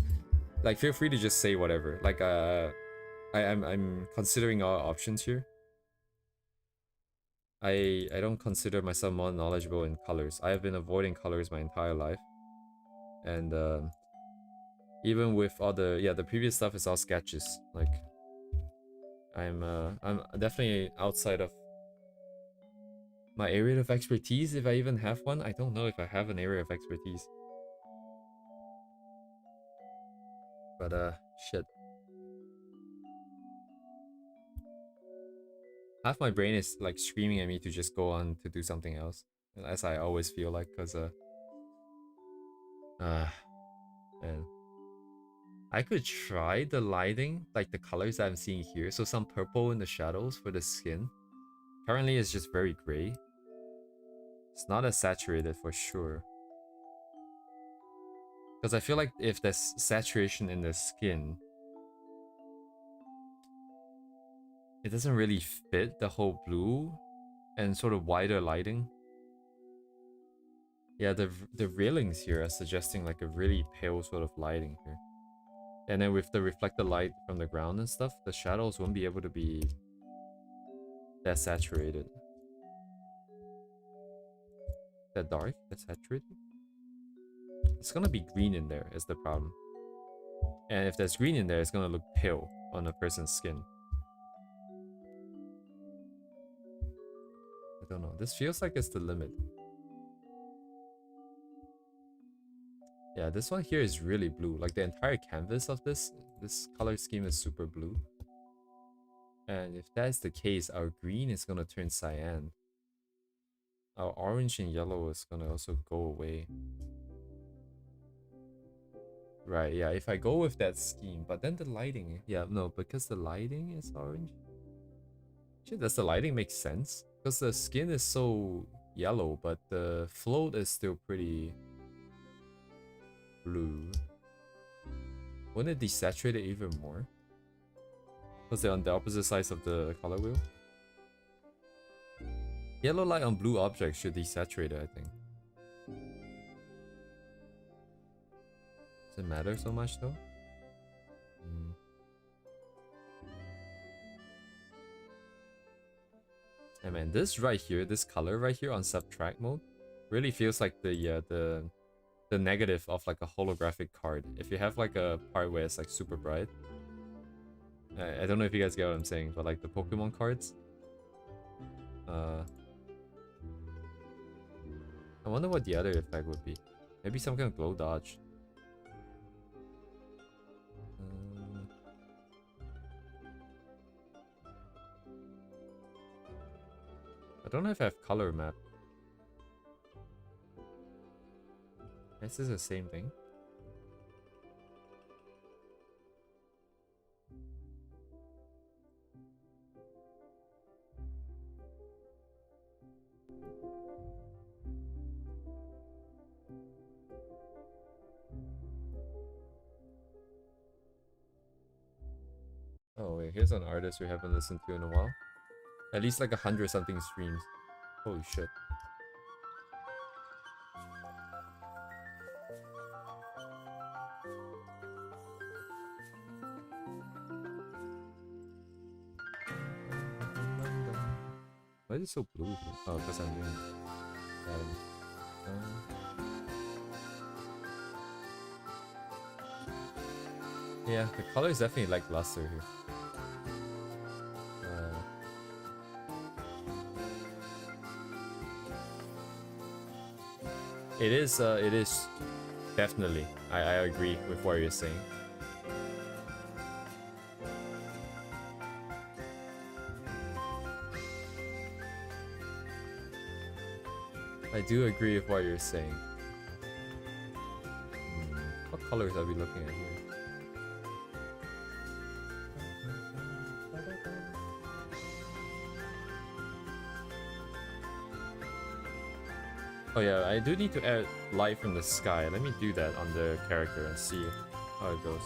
Like, feel free to just say whatever. Like, I'm considering all options here. I don't consider myself more knowledgeable in colors. I have been avoiding colors my entire life, and even with all the previous stuff is all sketches. Like, I'm definitely outside of my area of expertise, if I even have one. I don't know if I have an area of expertise. But shit. Half my brain is like screaming at me to just go on to do something else, as I always feel like, cause man. I could try the lighting, like the colors that I'm seeing here. So some purple in the shadows for the skin. Currently it's just very gray. It's not as saturated for sure. Because I feel like if there's saturation in the skin, it doesn't really fit the whole blue and sort of wider lighting. Yeah, the railings here are suggesting like a really pale sort of lighting here. And then with the reflected light from the ground and stuff, the shadows won't be able to be that saturated. That dark? That saturated? It's gonna be green in there is the problem. And if there's green in there, it's gonna look pale on a person's skin. I don't know. This feels like it's the limit. Yeah, this one here is really blue. Like the entire canvas of this color scheme is super blue. And if that's the case, our green is gonna turn cyan. Our orange and yellow is gonna also go away. Right, yeah, if I go with that scheme, but then the lighting, yeah, no, because the lighting is orange. Shit, does the lighting make sense? Because the skin is so yellow, but the float is still pretty blue. Wouldn't it desaturate it even more? Was it on the opposite sides of the color wheel? Yellow light on blue objects should desaturate it, I think. Does it matter so much though? Hey man, this right here, this color right here on subtract mode, really feels like the negative of like a holographic card. If you have like a part where it's like super bright. I don't know if you guys get what I'm saying, but like the Pokemon cards. I wonder what the other effect would be. Maybe some kind of glow dodge. I don't know if I have color map. This is the same thing. Oh wait, here's an artist we haven't listened to in a while. At least like 100 something streams. Holy shit. Why is it so blue here? Oh, because I'm doing yeah, the color is definitely lackluster here. It is definitely. I agree with what you're saying. I do agree with what you're saying. What colors are we looking at here? Oh yeah, I do need to add light from the sky. Let me do that on the character and see how it goes.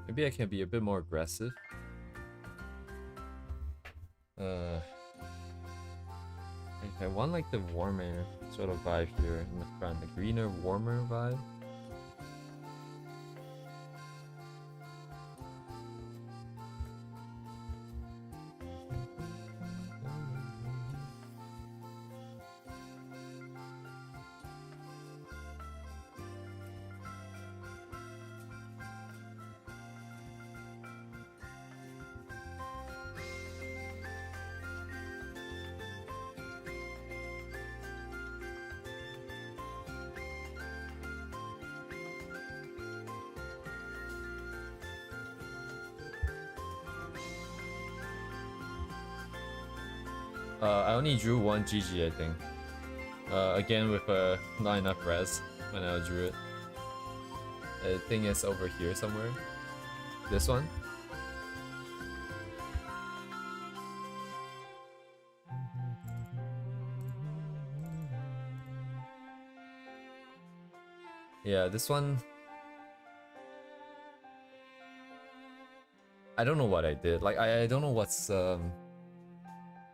Maybe I can be a bit more aggressive. I want like the warmer sort of vibe here in the front, the greener, warmer vibe. I only drew one GG, I think. Again with not enough res when I drew it. I think it's over here somewhere. This one. Yeah, this one. I don't know what I did. Like I don't know what's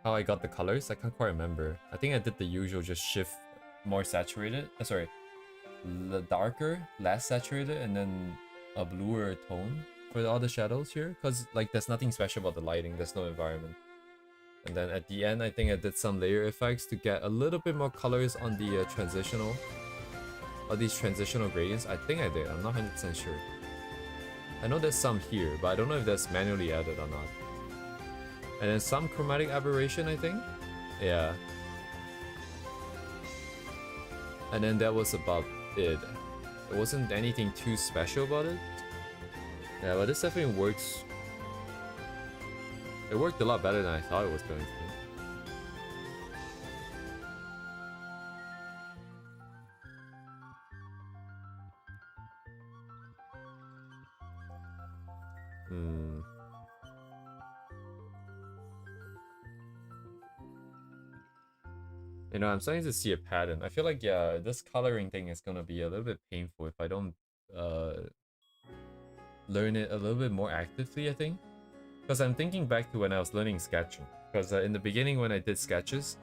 how I got the colors. I can't quite remember. I think I did the usual, just shift more saturated. Sorry, the darker, less saturated, and then a bluer tone for all the shadows here. Cause like there's nothing special about the lighting. There's no environment. And then at the end, I think I did some layer effects to get a little bit more colors on the transitional, or these transitional gradients. I think I did, I'm not 100% sure. I know there's some here, but I don't know if that's manually added or not. And then some chromatic aberration, I think? Yeah. And then that was about it. There wasn't anything too special about it. Yeah, but this definitely works. It worked a lot better than I thought it was going to. You know, I'm starting to see a pattern. I feel like, yeah, this coloring thing is gonna be a little bit painful if I don't learn it a little bit more actively, I think. Because I'm thinking back to when I was learning sketching. Because in the beginning when I did sketches,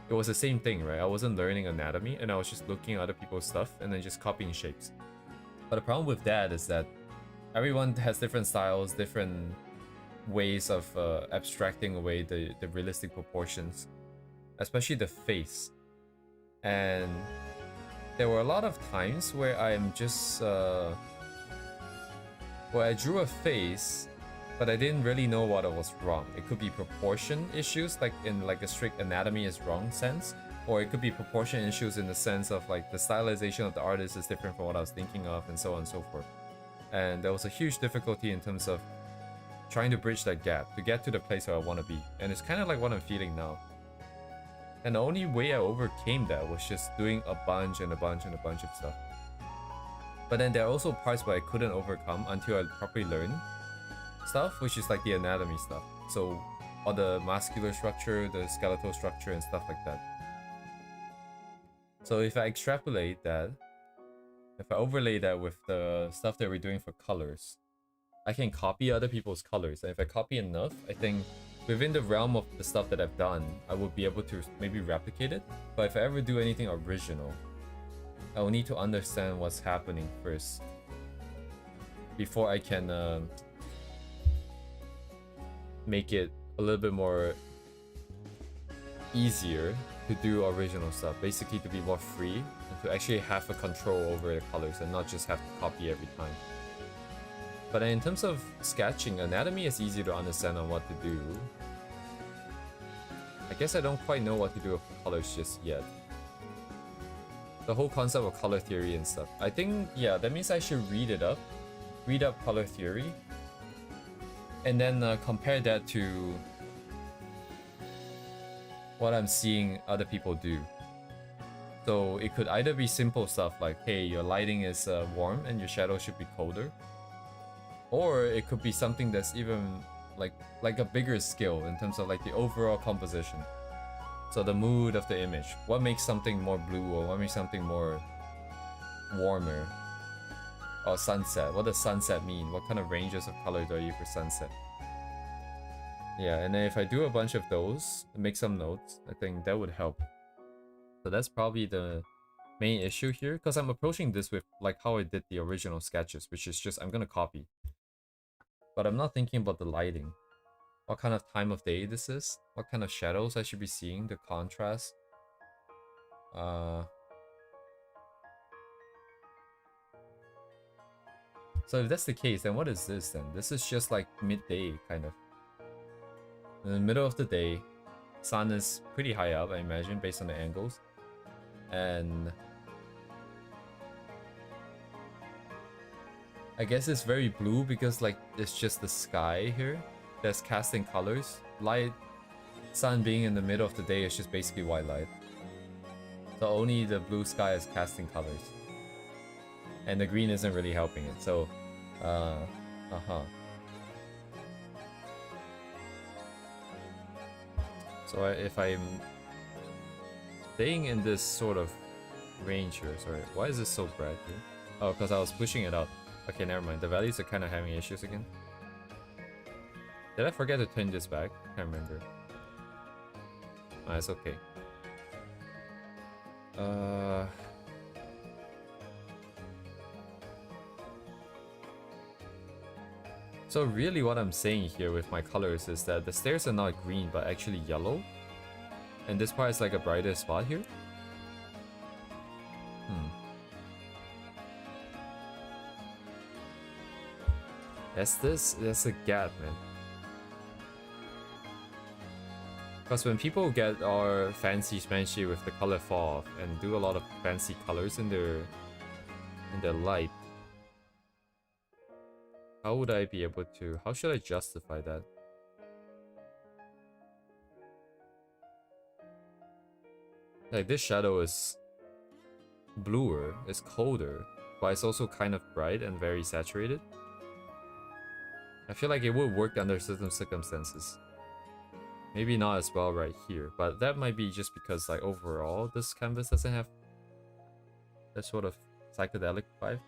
it was the same thing, right? I wasn't learning anatomy, and I was just looking at other people's stuff and then just copying shapes. But the problem with that is that everyone has different styles, different ways of abstracting away the realistic proportions, especially the face. And there were a lot of times where I'm just where I drew a face, but I didn't really know what was wrong. It could be proportion issues, like in like a strict anatomy is wrong sense, or it could be proportion issues in the sense of like the stylization of the artist is different from what I was thinking of, and so on and so forth. And there was a huge difficulty in terms of trying to bridge that gap to get to the place where I want to be. And it's kind of like what I'm feeling now. And the only way I overcame that was just doing a bunch and a bunch and a bunch of stuff. But then there are also parts where I couldn't overcome until I properly learned stuff, which is like the anatomy stuff. So all the muscular structure, the skeletal structure, and stuff like that. So if I extrapolate that, if I overlay that with the stuff that we're doing for colors, I can copy other people's colors. And if I copy enough, I think within the realm of the stuff that I've done, I will be able to maybe replicate it. But if I ever do anything original, I will need to understand what's happening first before I can make it a little bit more easier to do original stuff. Basically to be more free and to actually have a control over the colors and not just have to copy every time. But in terms of sketching, anatomy is easy to understand on what to do. I guess I don't quite know what to do with colors just yet. The whole concept of color theory and stuff. I think, yeah, that means I should read it up. Read up color theory. And then compare that to what I'm seeing other people do. So it could either be simple stuff like, hey, your lighting is warm and your shadow should be colder. Or it could be something that's even like a bigger skill in terms of like the overall composition. So the mood of the image. What makes something more blue, or what makes something more warmer? Or sunset. What does sunset mean? What kind of ranges of colors are you for sunset? Yeah, and then if I do a bunch of those, make some notes, I think that would help. So that's probably the main issue here, because I'm approaching this with like how I did the original sketches, which is just I'm gonna copy. But I'm not thinking about the lighting. What kind of time of day this is? What kind of shadows I should be seeing? The contrast. So if that's the case, then what is this then? This is just like midday, kind of. In the middle of the day, sun is pretty high up, I imagine, based on the angles. And I guess it's very blue because like it's just the sky here that's casting colors. Light, sun being in the middle of the day is just basically white light. So only the blue sky is casting colors. And the green isn't really helping it, so So if I'm staying in this sort of range here, sorry, why is this so bright here? Oh, because I was pushing it up. Okay, never mind. The values are kind of having issues again. Did I forget to turn this back? I can't remember. Ah, it's okay. So really what I'm saying here with my colors is that the stairs are not green but actually yellow. And this part is like a brighter spot here. That's a gap, man. Because when people get our fancy smanchy with the color fall and do a lot of fancy colors in their light, how would I be able to, how should I justify that? Like this shadow is bluer, it's colder, but it's also kind of bright and very saturated. I feel like it would work under certain circumstances. Maybe not as well right here, but that might be just because like overall this canvas doesn't have that sort of psychedelic vibe.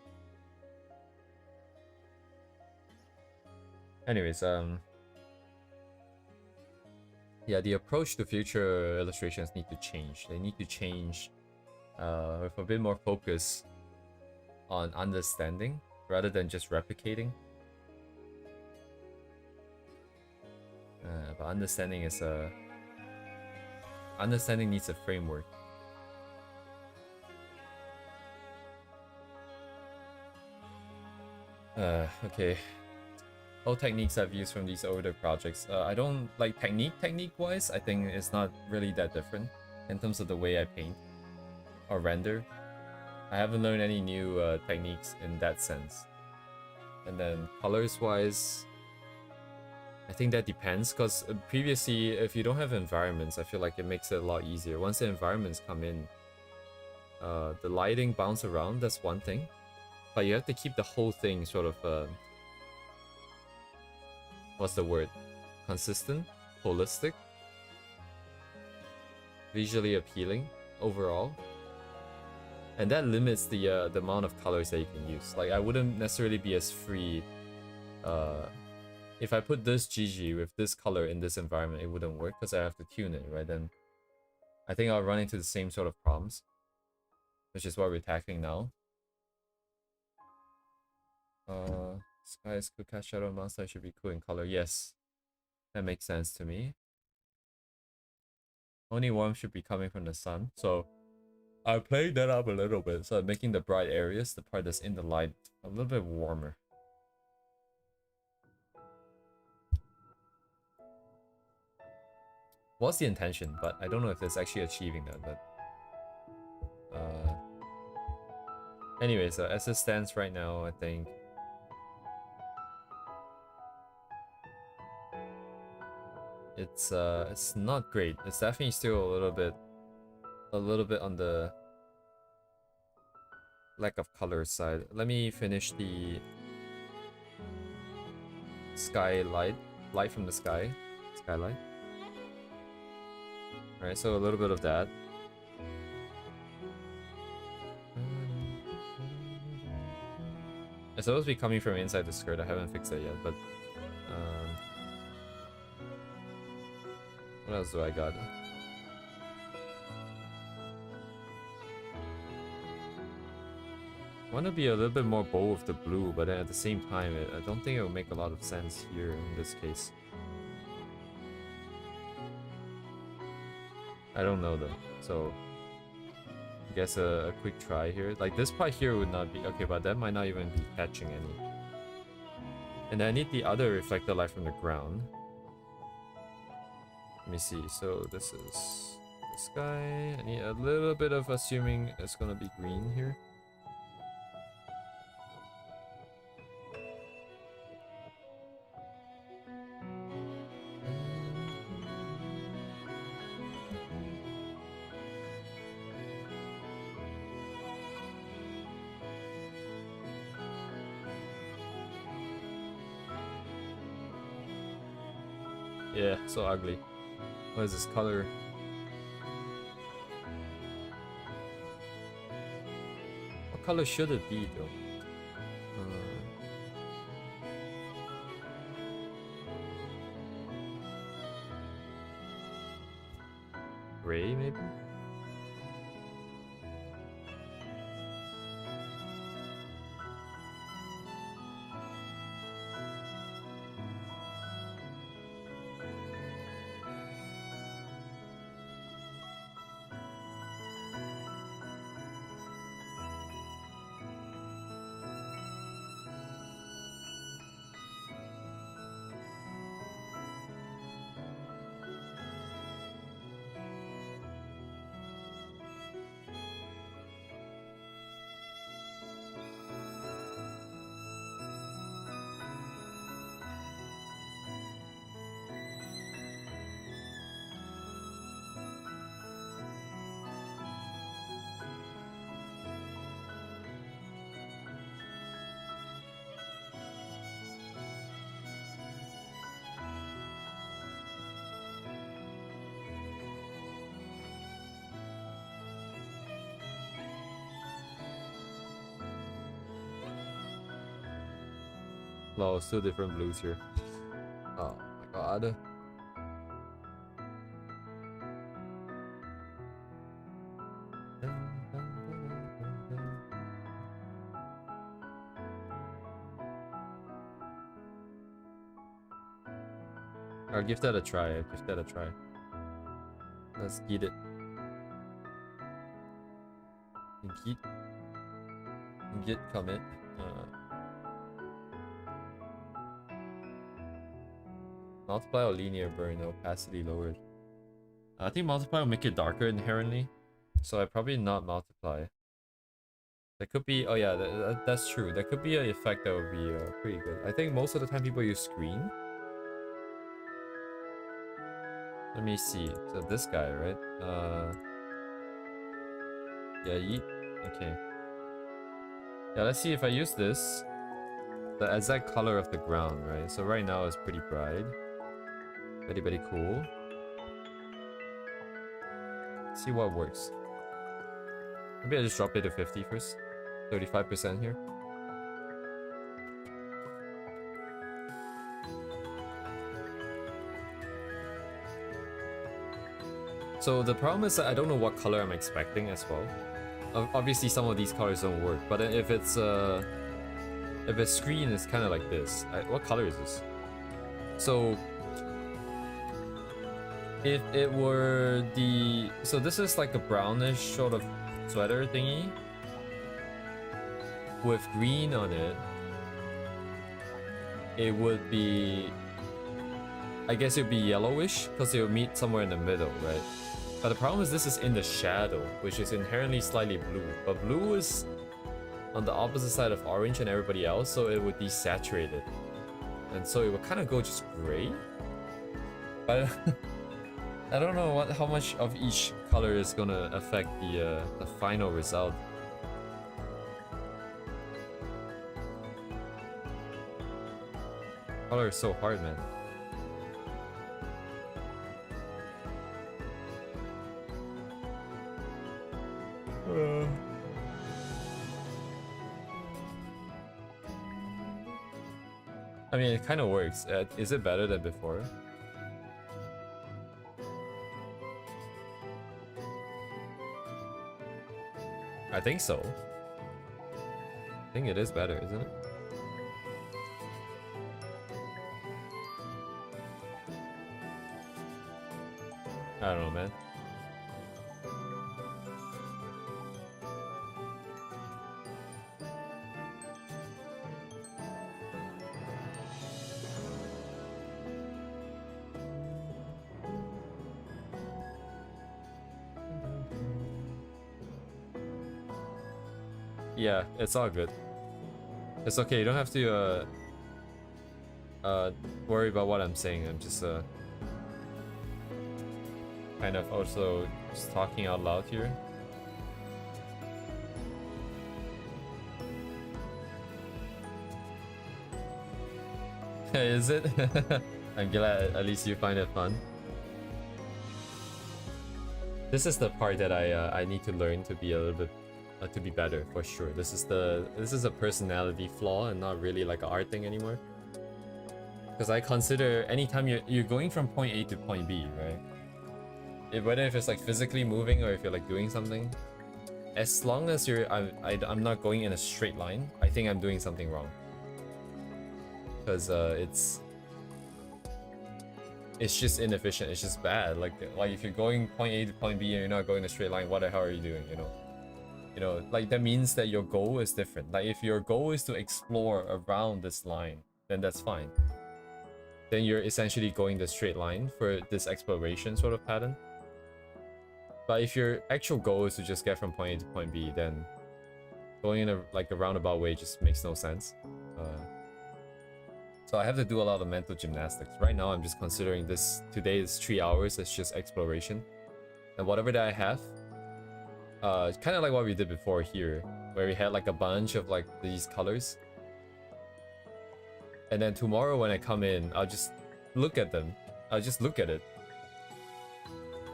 Anyways, yeah, the approach to future illustrations need to change. They need to change with a bit more focus on understanding rather than just replicating. But understanding is understanding needs a framework. Okay. All techniques I've used from these older projects. I don't like technique-wise, I think it's not really that different in terms of the way I paint or render. I haven't learned any new techniques in that sense. And then colors-wise, I think that depends, because previously, if you don't have environments, I feel like it makes it a lot easier. Once the environments come in, the lighting bounce around, that's one thing. But you have to keep the whole thing sort of, what's the word? Consistent, holistic, visually appealing overall. And that limits the amount of colors that you can use. Like, I wouldn't necessarily be as free, if I put this GG with this color in this environment, it wouldn't work because I have to tune it, right? Then I think I'll run into the same sort of problems, which is what we're tackling now. Skies could cast shadow monster should be cool in color. Yes, that makes sense to me. Only warmth should be coming from the sun, so I'm playing that up a little bit. So I'm making the bright areas, the part that's in the light, a little bit warmer. What's the intention? But I don't know if it's actually achieving that. But anyways, as it stands right now, I think it's not great. It's definitely still a little bit on the lack of color side. Let me finish the skylight, light from the skylight. Alright, so a little bit of that. It's supposed to be coming from inside the skirt. I haven't fixed that yet, but what else do I got? I want to be a little bit more bold with the blue, but then at the same time, I don't think it will make a lot of sense here in this case. I don't know though, so I guess a quick try here. Like this part here would not be okay, but that might not even be catching any. And I need the other reflected light from the ground. Let me see. So this is the sky. I need a little bit of assuming it's gonna be green here. Yeah, so ugly. What is this color? What color should it be though? Gray maybe? No, still different blues here. Oh my god. I'll give that a try. I'll give that a try. Let's get it. Git commit. Multiply or linear burn, opacity lowered. I think multiply will make it darker inherently, so I probably not multiply. That could be, oh yeah, that's true. That could be an effect that would be pretty good. I think most of the time people use screen. Let me see. So this guy, right? Yeah, yeet. Okay. Yeah, let's see if I use this. The exact color of the ground, right? So right now it's pretty bright. Very, very cool. Let's see what works. Maybe I just drop it to 50 first. 35% here. So the problem is that I don't know what color I'm expecting as well. Obviously some of these colors don't work, but if it's screen, it's kind of like this. What color is this? So if it were so this is like a brownish sort of sweater thingy with green on it. It would be, I guess it would be yellowish because it would meet somewhere in the middle, right? But the problem is this is in the shadow, which is inherently slightly blue. But blue is on the opposite side of orange and everybody else, so it would desaturate it. And so it would kind of go just gray. But I don't know how much of each color is gonna affect the final result. Color is so hard, man. I mean, it kind of works. Is it better than before? I think so. I think it is better, isn't it? I don't know, man. Yeah, it's all good. It's okay, you don't have to worry about what I'm saying. I'm just kind of also just talking out loud here. Is it? I'm glad at least you find it fun. This is the part that I need to learn to be a little bit to be better for sure. This is a personality flaw and not really like an art thing anymore. Because I consider anytime you're going from point A to point B, right? Whether if it's like physically moving or if you're like doing something, as long as I'm not going in a straight line, I think I'm doing something wrong. Because it's just inefficient. It's just bad. Like if you're going point A to point B and you're not going a straight line, what the hell are you doing? You know, like that means that your goal is different. Like if your goal is to explore around this line, then that's fine. Then you're essentially going the straight line for this exploration sort of pattern. But if your actual goal is to just get from point A to point B, then going in a roundabout way just makes no sense. So I have to do a lot of mental gymnastics. Right now I'm just considering this today is 3 hours, it's just exploration. And whatever that I have, kind of like what we did before here, where we had like a bunch of like these colors. And then tomorrow when I come in, I'll just look at them. I'll just look at it.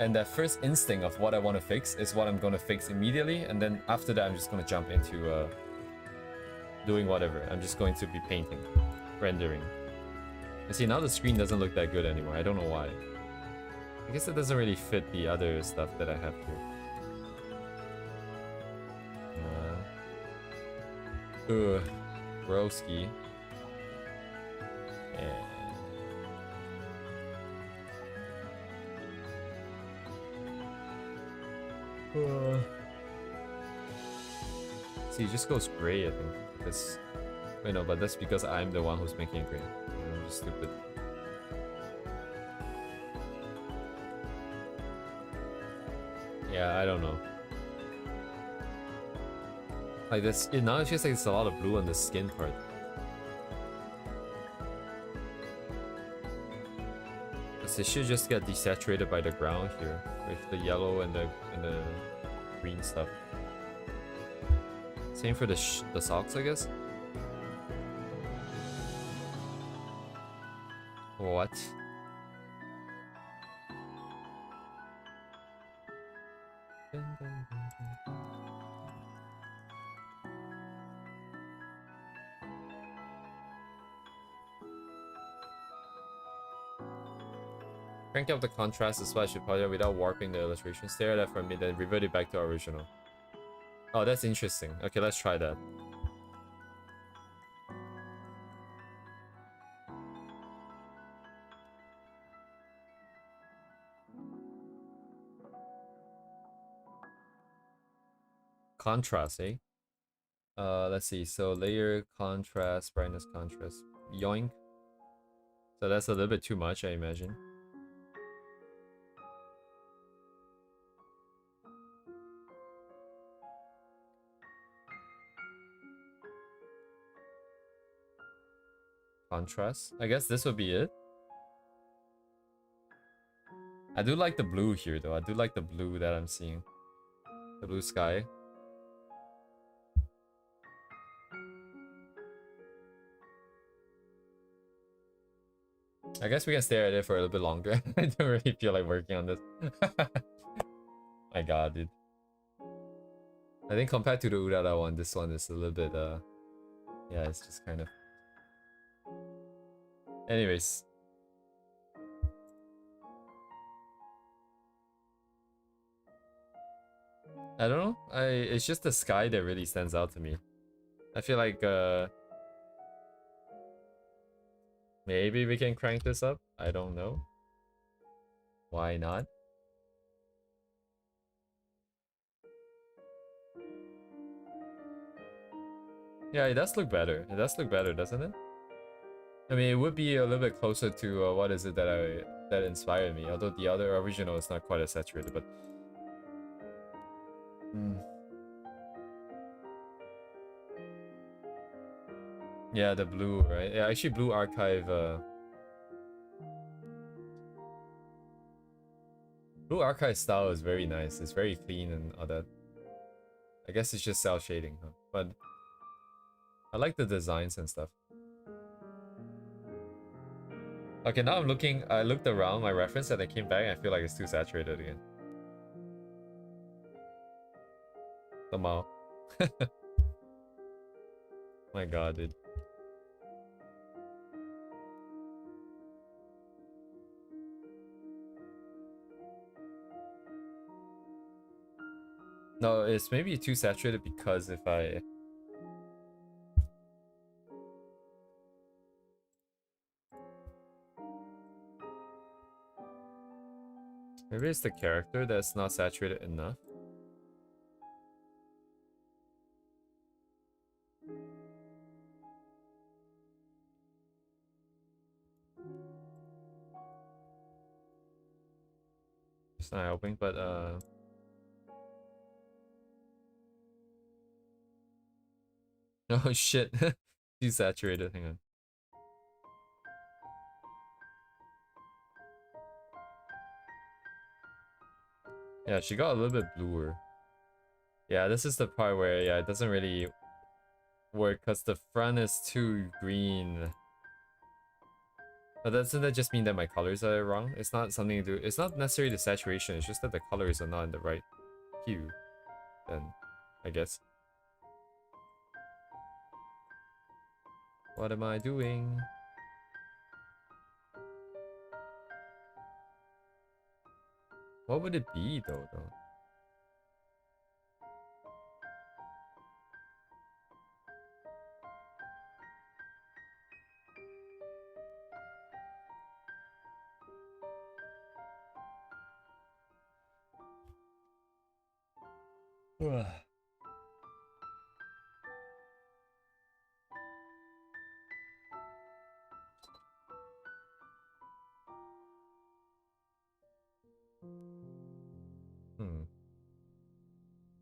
And that first instinct of what I want to fix is what I'm going to fix immediately. And then after that, I'm just going to jump into doing whatever. I'm just going to be painting. rendering. You see, now the screen doesn't look that good anymore. I don't know why. I guess it doesn't really fit the other stuff that I have here. Broski. See, it just goes gray, I think. Because, wait, no, but that's because I'm the one who's making it gray. I'm just stupid. Yeah, I don't know. Like this, now it feels like it's a lot of blue on the skin part. It should just get desaturated by the ground here with the yellow and the green stuff. Same for the socks, I guess. What? Crank up the contrast as well. I should probably without warping the illustration. Stare at that for a minute, then revert it back to original. Oh, that's interesting. Okay, let's try that. Contrast, eh? Let's see. So layer, contrast, brightness, contrast. Yoink. So that's a little bit too much, I imagine. Contrast. I guess this would be it. I do like the blue here, though. I do like the blue that I'm seeing. The blue sky. I guess we can stare at it for a little bit longer. I don't really feel like working on this. My god, dude. I think compared to the Urara one, this one is a little bit, yeah, it's just kind of... Anyways. I don't know. It's just the sky that really stands out to me. I feel like, maybe we can crank this up? I don't know. Why not? Yeah, it does look better. It does look better, doesn't it? I mean, it would be a little bit closer to what is it that inspired me. Although the other original is not quite as saturated, but yeah, the blue, right? Yeah, actually, Blue Archive. Blue Archive style is very nice. It's very clean and all that. I guess it's just cell shading, huh? But I like the designs and stuff. Okay, now I'm looking. I looked around my reference and I came back and I feel like it's too saturated again. Somehow. My god, dude. No, it's maybe too saturated because if I... Maybe it's the character that's not saturated enough. It's not helping, but oh shit. Too saturated, hang on. Yeah, she got a little bit bluer. Yeah, this is the part where, yeah, it doesn't really work because the front is too green. But doesn't that just mean that my colors are wrong? It's not something to do... It's not necessarily the saturation, it's just that the colors are not in the right hue. Then, I guess. What am I doing? What would it be though? Ugh.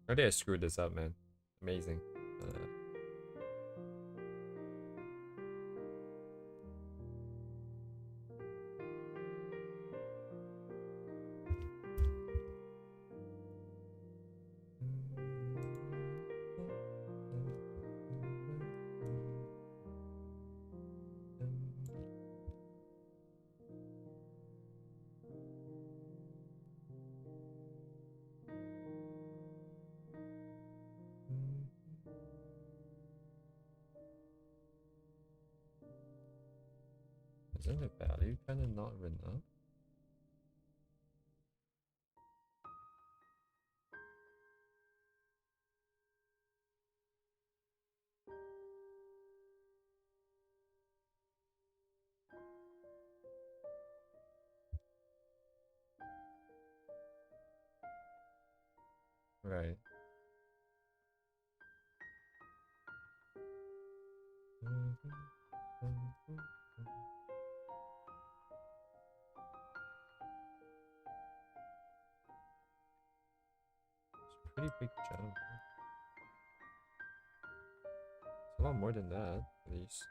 How did I screw this up, man? Amazing. Isn't the value kind of not written up? Right. It's a pretty big jump. It's a lot more than that, at least.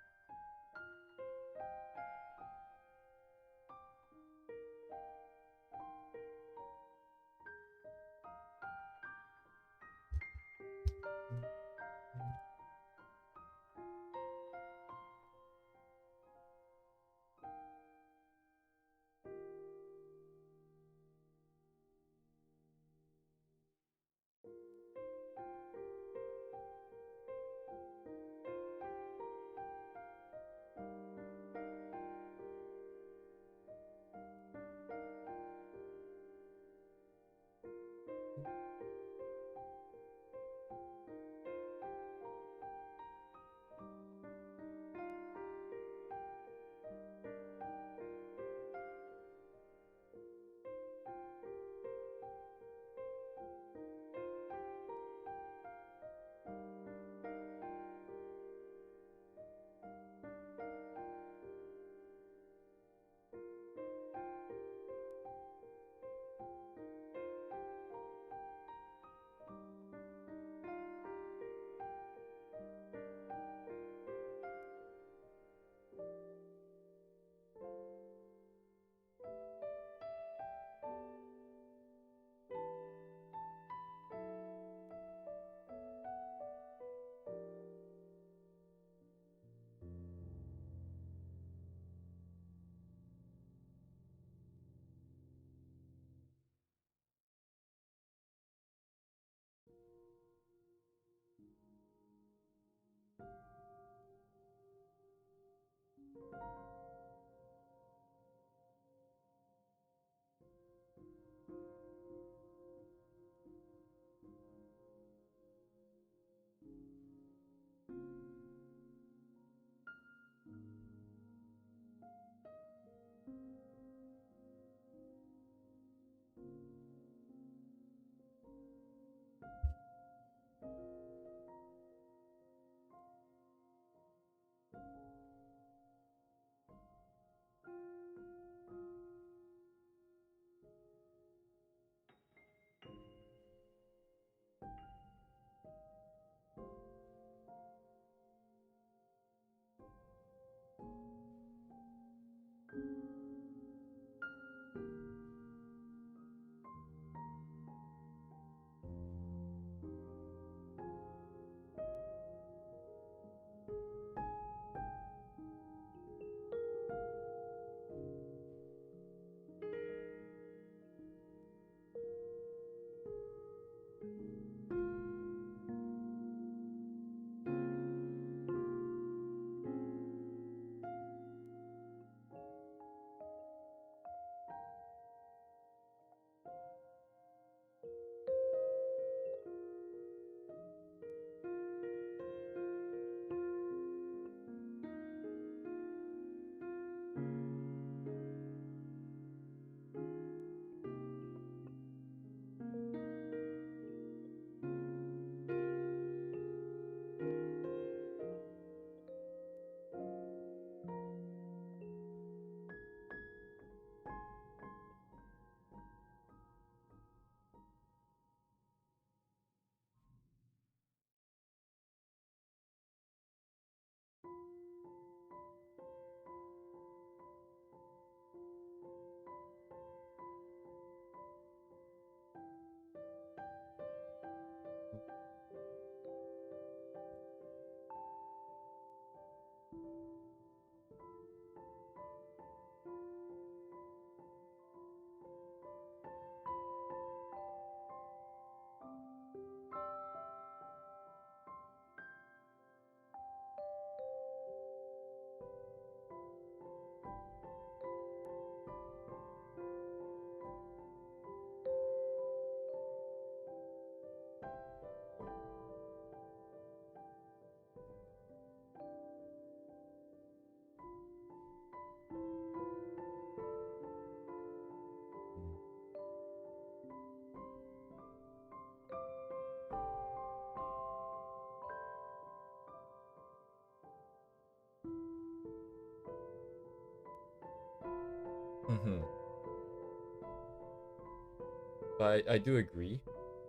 But I do agree.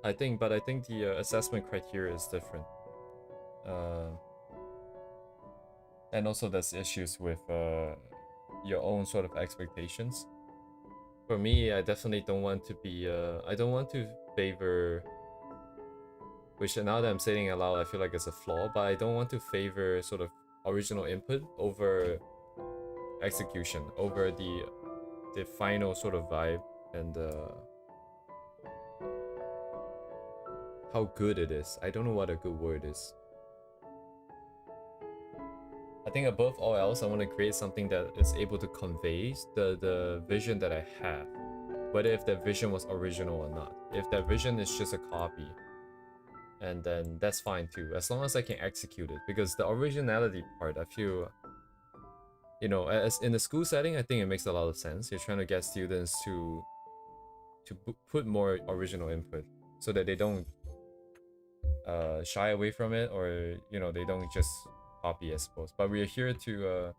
I think the assessment criteria is different. And also there's issues with your own sort of expectations. For me, I definitely don't want to be I don't want to favor, which now that I'm saying it aloud, I feel like it's a flaw, but I don't want to favor sort of original input over execution, over the final sort of vibe and how good it is. I don't know what a good word is. I think above all else, I want to create something that is able to convey the vision that I have, whether if that vision was original or not. If that vision is just a copy, and then that's fine too, as long as I can execute it. Because the originality part, I feel, you know, as in the school setting, I think it makes a lot of sense. You're trying to get students to put more original input so that they don't shy away from it, or you know, they don't just copy, I suppose. But we're here to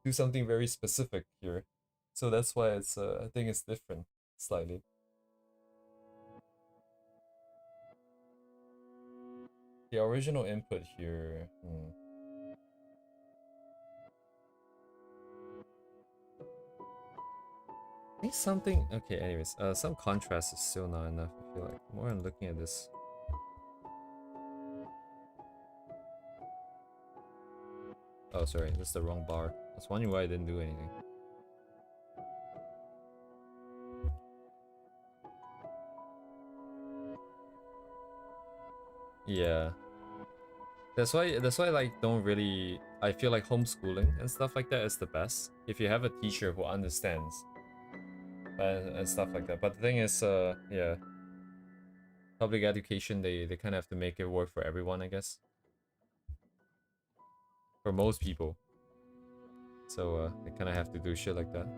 do something very specific here, so that's why it's I think it's different slightly. The original input here. I think something. Okay, anyways, some contrast is still not enough. I feel like more I'm looking at this. Oh, sorry, that's the wrong bar. I was wondering why I didn't do anything. Yeah. That's why like don't really, I feel like homeschooling and stuff like that is the best if you have a teacher who understands and stuff like that. But the thing is, yeah, public education, they kind of have to make it work for everyone, I guess, for most people. So they kind of have to do shit like that.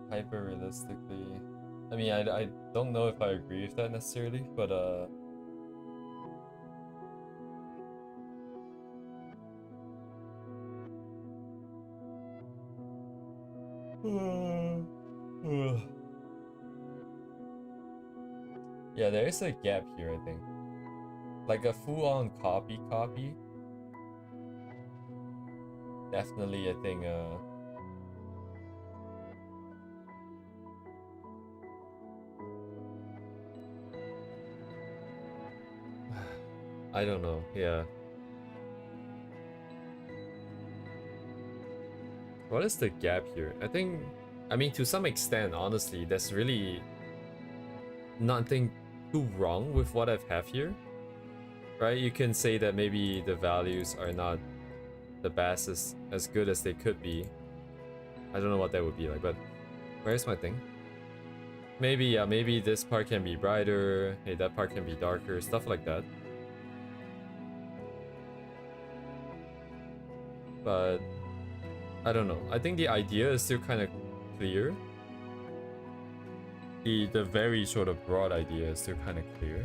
Hyper realistically, I mean, I don't know if I agree with that necessarily, but yeah, there is a gap here, I think. Like a full-on copy. Definitely, I think I don't know, yeah. What is the gap here? I think, I mean, to some extent, honestly, there's really nothing too wrong with what I have here, right? You can say that maybe the values are not the best, as good as they could be. I don't know what that would be like, but where's my thing? Maybe, yeah, maybe this part can be brighter, hey, that part can be darker, stuff like that. But I don't know. I think the idea is still kind of clear. The very sort of broad idea is still kind of clear.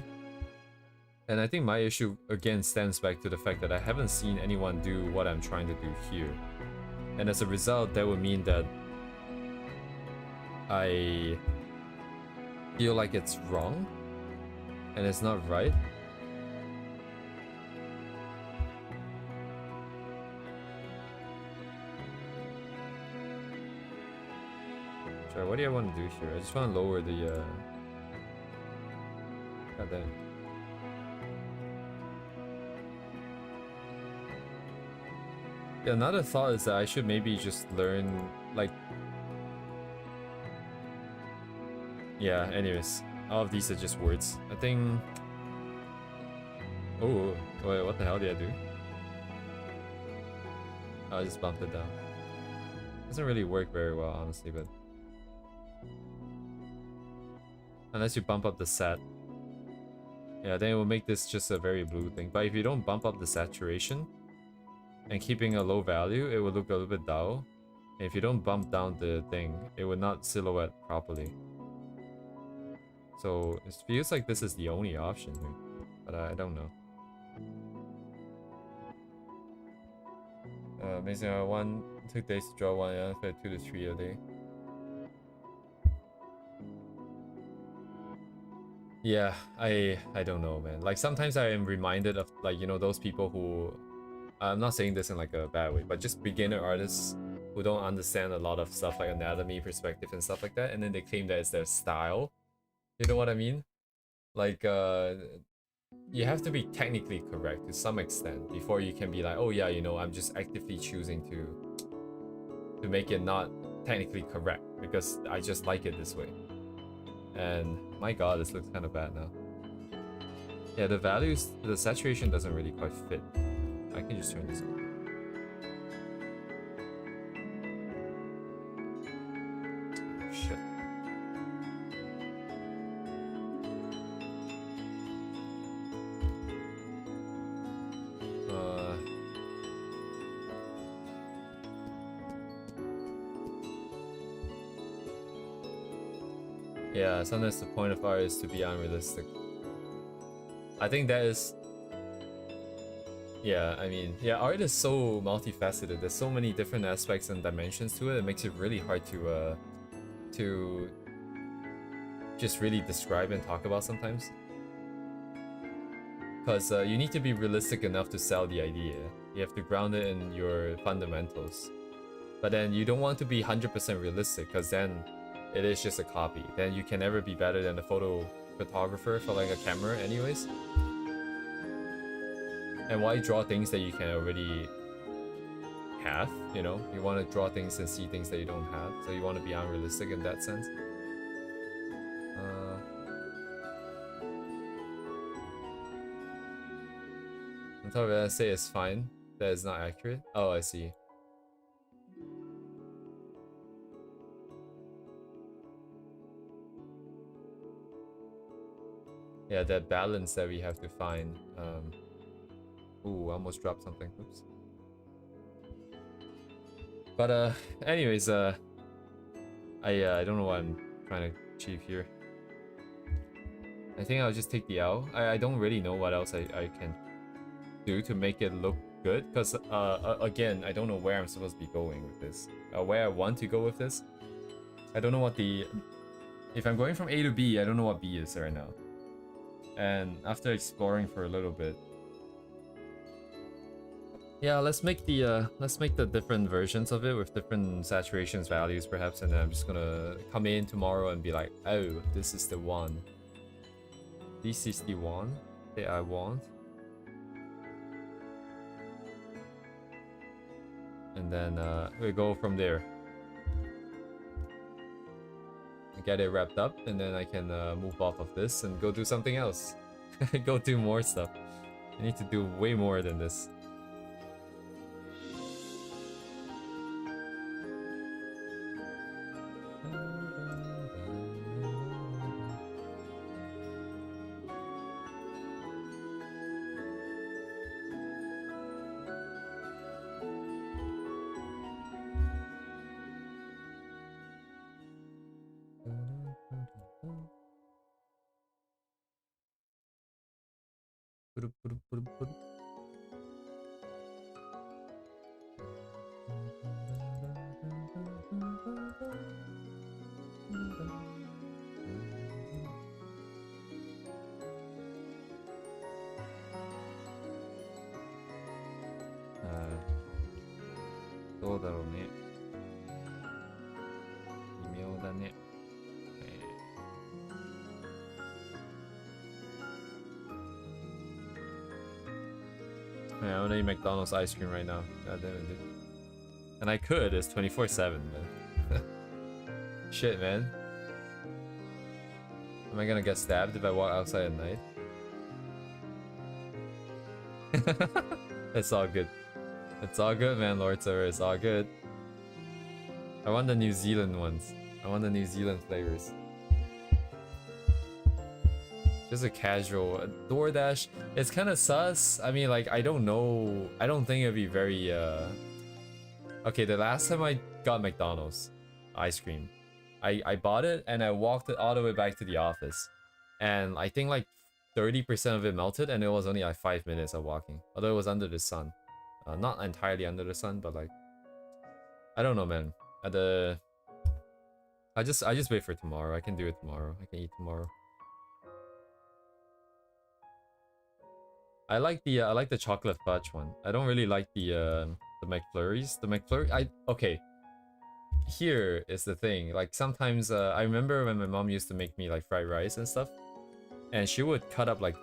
And I think my issue again stems back to the fact that I haven't seen anyone do what I'm trying to do here. And as a result, that would mean that I feel like it's wrong and it's not right. Sorry, what do I want to do here? I just want to lower the God damn. Yeah, another thought is that I should maybe just learn, like... Yeah, anyways. All of these are just words. I think... Oh, wait, what the hell did I do? Oh, I just bumped it down. Doesn't really work very well, honestly, but... Unless you bump up the sat. Yeah, then it will make this just a very blue thing. But if you don't bump up the saturation, and keeping a low value, it would look a little bit dull. And if you don't bump down the thing, it would not silhouette properly. So it feels like this is the only option here, but I don't know. Amazing, 2 days to draw one, yeah, for 2 to 3 a day. Yeah, I don't know, man. Like sometimes I am reminded of, like, you know, those people who, I'm not saying this in like a bad way, but just beginner artists who don't understand a lot of stuff like anatomy, perspective, and stuff like that, and then they claim that it's their style. You know what I mean? Like, you have to be technically correct to some extent before you can be like, oh yeah, you know, I'm just actively choosing to make it not technically correct because I just like it this way. And my god, this looks kind of bad now. Yeah, the values, the saturation doesn't really quite fit. I can just turn this on. Oh, shit. Yeah, sometimes the point of art is to be unrealistic. I think that is... Yeah, I mean, yeah, art is so multifaceted. There's so many different aspects and dimensions to it. It makes it really hard to just really describe and talk about sometimes. Because you need to be realistic enough to sell the idea. You have to ground it in your fundamentals. But then you don't want to be 100% realistic, because then it is just a copy. Then you can never be better than the photo photographer for like a camera anyways. And why draw things that you can already have, you know? You want to draw things and see things that you don't have, so you want to be unrealistic in that sense. On top of it, I say it's fine. That is not accurate. Oh, I see. Yeah, that balance that we have to find. Ooh, I almost dropped something. Oops. But anyways, I don't know what I'm trying to achieve here. I think I'll just take the L. I don't really know what else I can do to make it look good, because again, I don't know where I'm supposed to be going with this. Where I want to go with this. I don't know what the... If I'm going from A to B, I don't know what B is right now. And after exploring for a little bit, yeah, let's make the different versions of it with different saturations values perhaps, and then I'm just gonna come in tomorrow and be like, oh, this is the one. This is the one that I want. And then we go from there. Get it wrapped up, and then I can move off of this and go do something else. Go do more stuff. I need to do way more than this. Yeah, I'm gonna eat McDonald's ice cream right now. God damn it, dude. And I could, it's 24/7, man. Shit, man. Am I gonna get stabbed if I walk outside at night? It's all good. It's all good, man, Lord Server. It's all good. I want the New Zealand ones. I want the New Zealand flavors. Just a casual DoorDash. It's kind of sus. I mean, like, I don't know. I don't think it'd be very okay, the last time I got McDonald's ice cream, I bought it and I walked it all the way back to the office. and I think like 30% of it melted, and it was only like 5 minutes of walking. Although it was under the sun, not entirely under the sun, but like I don't know, man. I just wait for tomorrow. I can do it tomorrow. I can eat tomorrow. I like the chocolate fudge one. I don't really like the McFlurries. The McFlurry, okay. Here is the thing. Like sometimes I remember when my mom used to make me like fried rice and stuff, and she would cut up like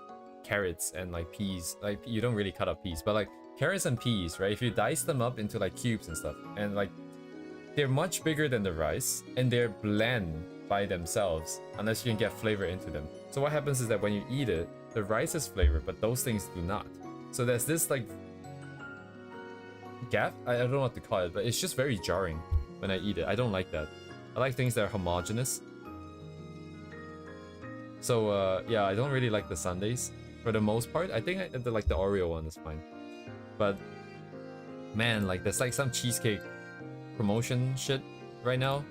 carrots and like peas. Like you don't really cut up peas, but like carrots and peas, right? If you dice them up into like cubes and stuff, and like they're much bigger than the rice, and they're bland by themselves unless you can get flavor into them. So what happens is that when you eat it, the rice is flavored, but those things do not. So there's this like gap. I don't know what to call it, but it's just very jarring when I eat it. I don't like that. I like things that are homogeneous. So yeah, I don't really like the sundaes for the most part. I think like the Oreo one is fine, but man, like there's like some cheesecake promotion shit right now,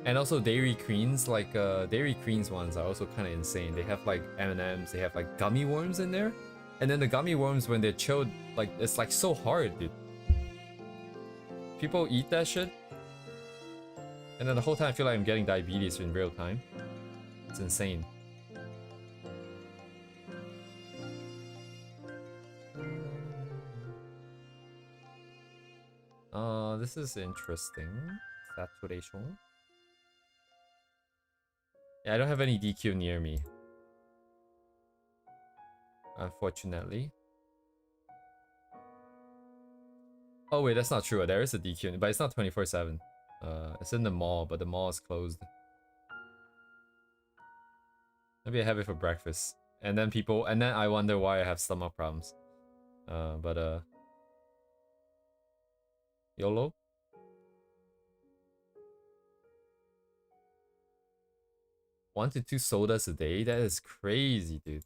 and also Dairy Queens. Like Dairy Queens ones are also kind of insane. They have like M&Ms, they have like gummy worms in there, and then the gummy worms when they're chilled, like it's like so hard, dude. People eat that shit, and then the whole time I feel like I'm getting diabetes in real time. It's insane. This is interesting. Saturation. Yeah, I don't have any DQ near me, unfortunately. Oh wait, that's not true. There is a DQ, but it's not 24/7. It's in the mall, but the mall is closed. Maybe I have it for breakfast, and then I wonder why I have stomach problems. YOLO. One to two sodas a day? That is crazy, dude.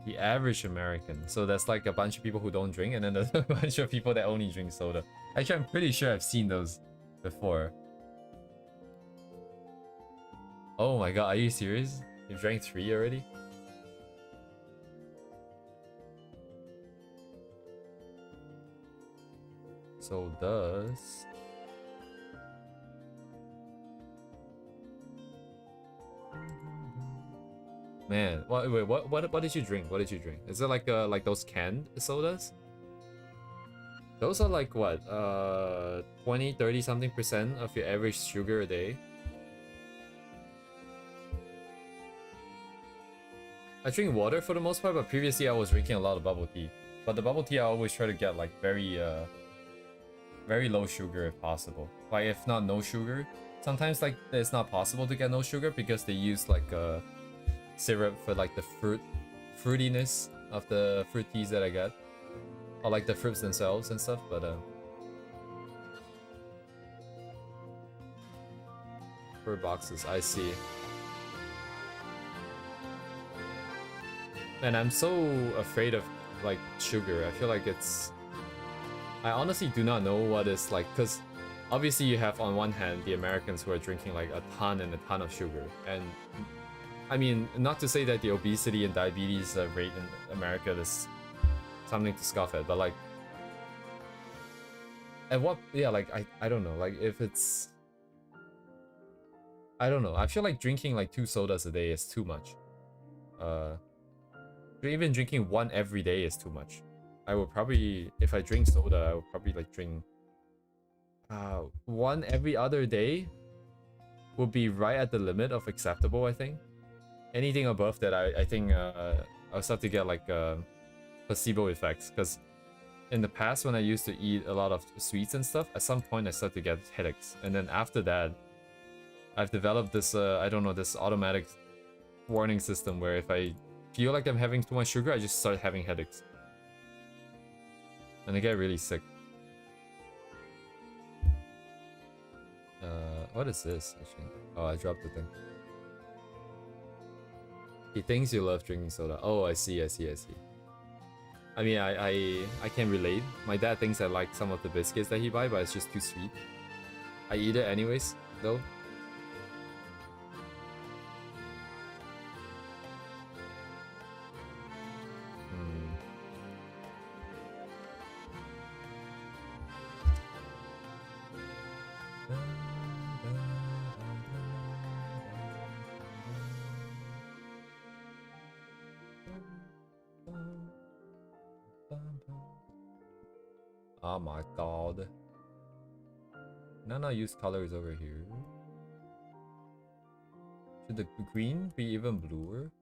The average American. So that's like a bunch of people who don't drink, and then there's a bunch of people that only drink soda. Actually, I'm pretty sure I've seen those before. Oh my god, are you serious? You drank 3 already? So does... Man, wait, what did you drink? What did you drink? Is it like those canned sodas? Those are like what? 20, 30 something % of your average sugar a day. I drink water for the most part, but previously I was drinking a lot of bubble tea. But the bubble tea I always try to get like very low sugar if possible. Like if not no sugar. Sometimes like it's not possible to get no sugar because they use like syrup for like the fruitiness of the fruit teas that I get, or like the fruits themselves and stuff. But per boxes, I see. And I'm so afraid of like sugar. I feel like I honestly do not know what it's like, because obviously you have on one hand the Americans who are drinking like a ton and a ton of sugar, and I mean, not to say that the obesity and diabetes rate in America is something to scoff at, but like, at what, yeah, like, I don't know, like, if it's, I don't know, I feel like drinking like 2 sodas a day is too much. Even drinking 1 every day is too much. I would probably, if I drink soda, I would probably like drink 1 every other day would be right at the limit of acceptable, I think. Anything above that, I think I'll start to get like placebo effects, because in the past when I used to eat a lot of sweets and stuff, at some point I started to get headaches, and then after that I've developed this I don't know, this automatic warning system where if I feel like I'm having too much sugar, I just start having headaches, and I get really sick. What is this actually? Oh, I dropped the thing. He thinks you love drinking soda. Oh, I see. I mean, I can relate. My dad thinks I like some of the biscuits that he buys, but it's just too sweet. I eat it anyways, though. Oh my god. Can I not use colors over here? Should the green be even bluer?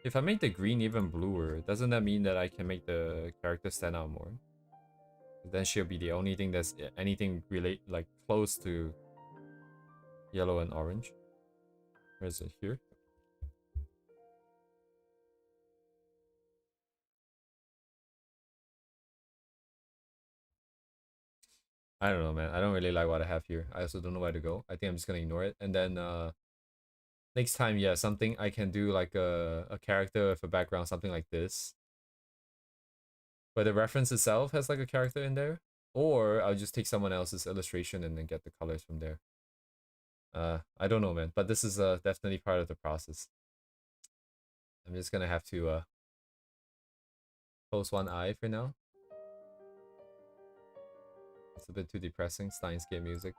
If I make the green even bluer, doesn't that mean that I can make the character stand out more? Then she'll be the only thing that's anything relate like close to yellow and orange. Where is it? Here? I don't know, man. I don't really like what I have here. I also don't know where to go. I think I'm just gonna ignore it. And then next time, yeah, something I can do like a character with a background, something like this. But the reference itself has like a character in there. Or I'll just take someone else's illustration and then get the colors from there. I don't know, man. But this is definitely part of the process. I'm just gonna have to close one eye for now. It's a bit too depressing. Steins Gate music.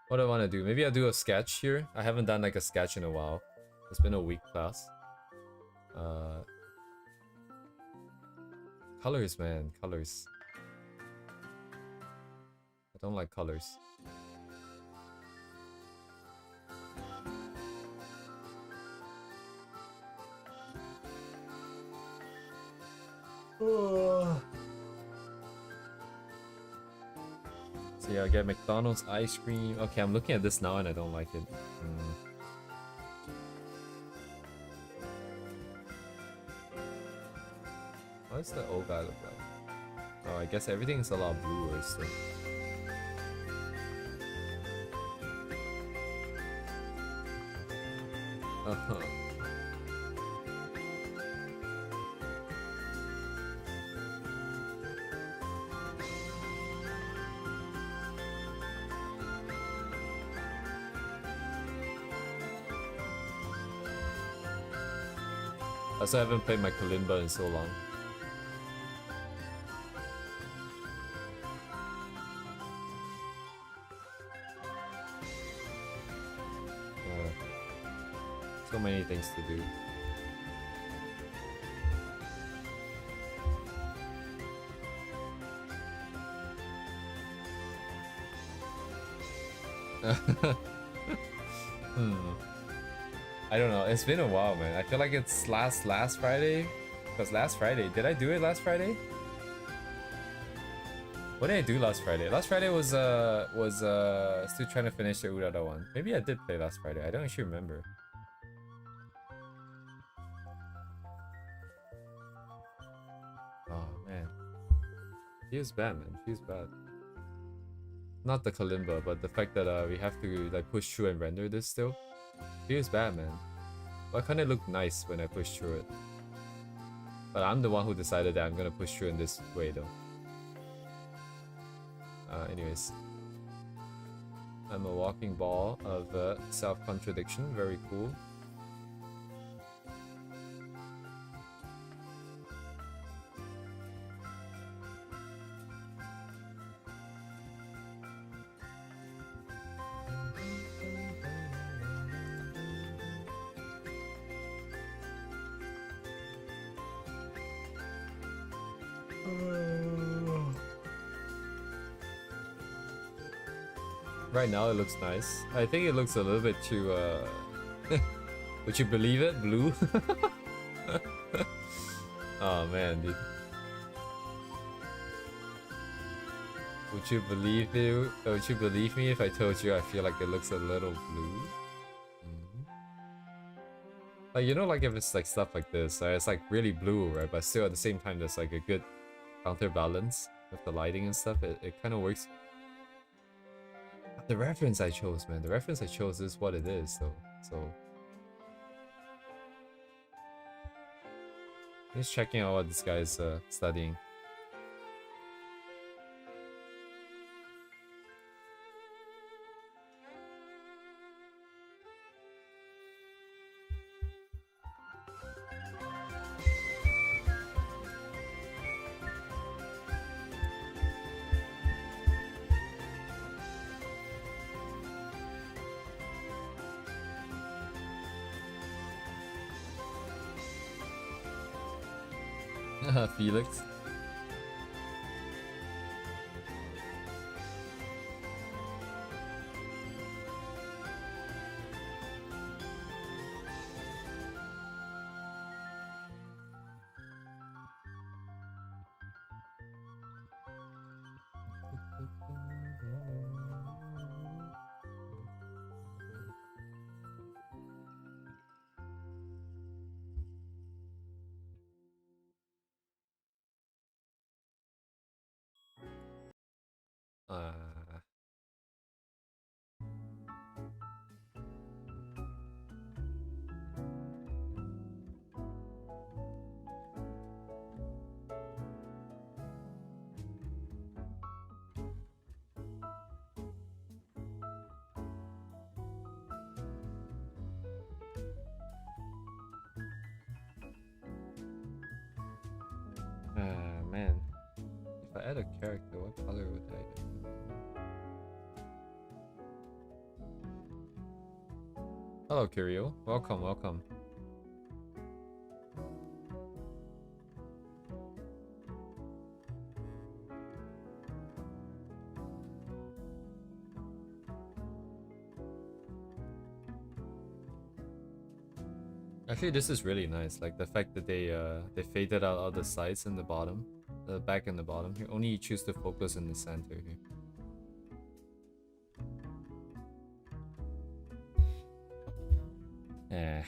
What do I want to do? Maybe I'll do a sketch here. I haven't done like a sketch in a while. It's been a week class. Colors, man. Colors. I don't like colors. So yeah, I get McDonald's ice cream. Okay, I'm looking at this now and I don't like it. What does the old guy look like? Oh, I guess everything's a lot bluer still. I also haven't played my kalimba in so long. So many things to do. I don't know. It's been a while, man. I feel like it's last Friday. Because last Friday, did I do it last Friday? What did I do last Friday? Last Friday was still trying to finish the Urara one. Maybe I did play last Friday. I don't actually remember. Oh man, she was bad, man. She was bad. Not the kalimba, but the fact that we have to like push through and render this still. Feels bad, man. Why can't it look nice when I push through it? But I'm the one who decided that I'm gonna push through in this way, though. Anyways. I'm a walking ball of self-contradiction. Very cool. Right now it looks nice. I think it looks a little bit too would you believe it? Blue? Oh man, dude. Would you believe you? Would you believe me if I told you I feel like it looks a little blue? Like, you know, like if it's like stuff like this, it's like really blue, right? But still at the same time there's like a good counterbalance with the lighting and stuff. It kind of works. The reference I chose, man. The reference I chose is what it is, though. So just checking out what this guy is studying. Felix. Man. If I add a character, what color would I do? Hello, Kirio. Welcome, welcome. Actually, this is really nice. Like the fact that they faded out all the sides in the bottom, the back and the bottom. You only choose to focus in the center here. Yeah.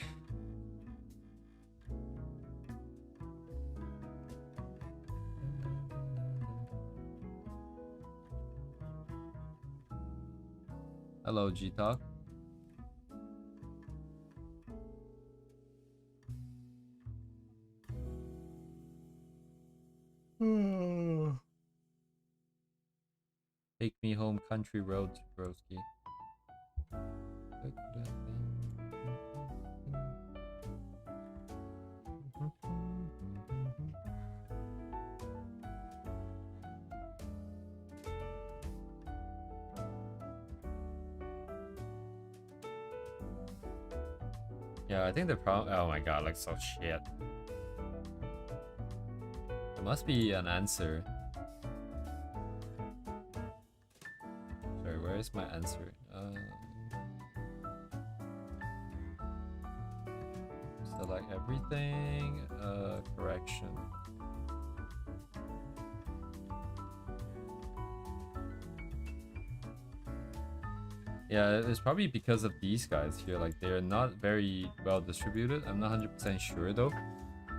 Hello, G-Talk. Take me home, country roads, broski. Yeah, I think the problem. Oh my god, like so shit. There must be an answer. Sorry, where is my answer? Select everything. Correction. Yeah, it's probably because of these guys here. Like, they're not very well distributed. I'm not 100% sure though.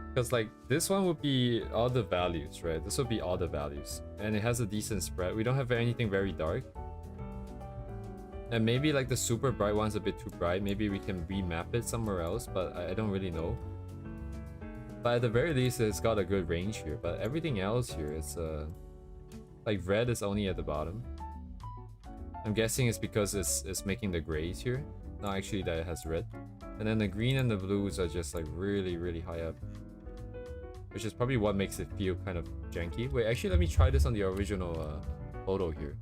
Because, like, this one would be all the values, right? This would be all the values. And it has a decent spread. We don't have anything very dark. And maybe, like, the super bright one's a bit too bright. Maybe we can remap it somewhere else, but I don't really know. But at the very least, it's got a good range here. But everything else here is, like, red is only at the bottom. I'm guessing it's because it's making the grays here. No, actually that it has red. And then the green and the blues are just like really, really high up. Which is probably what makes it feel kind of janky. Wait, actually let me try this on the original photo here.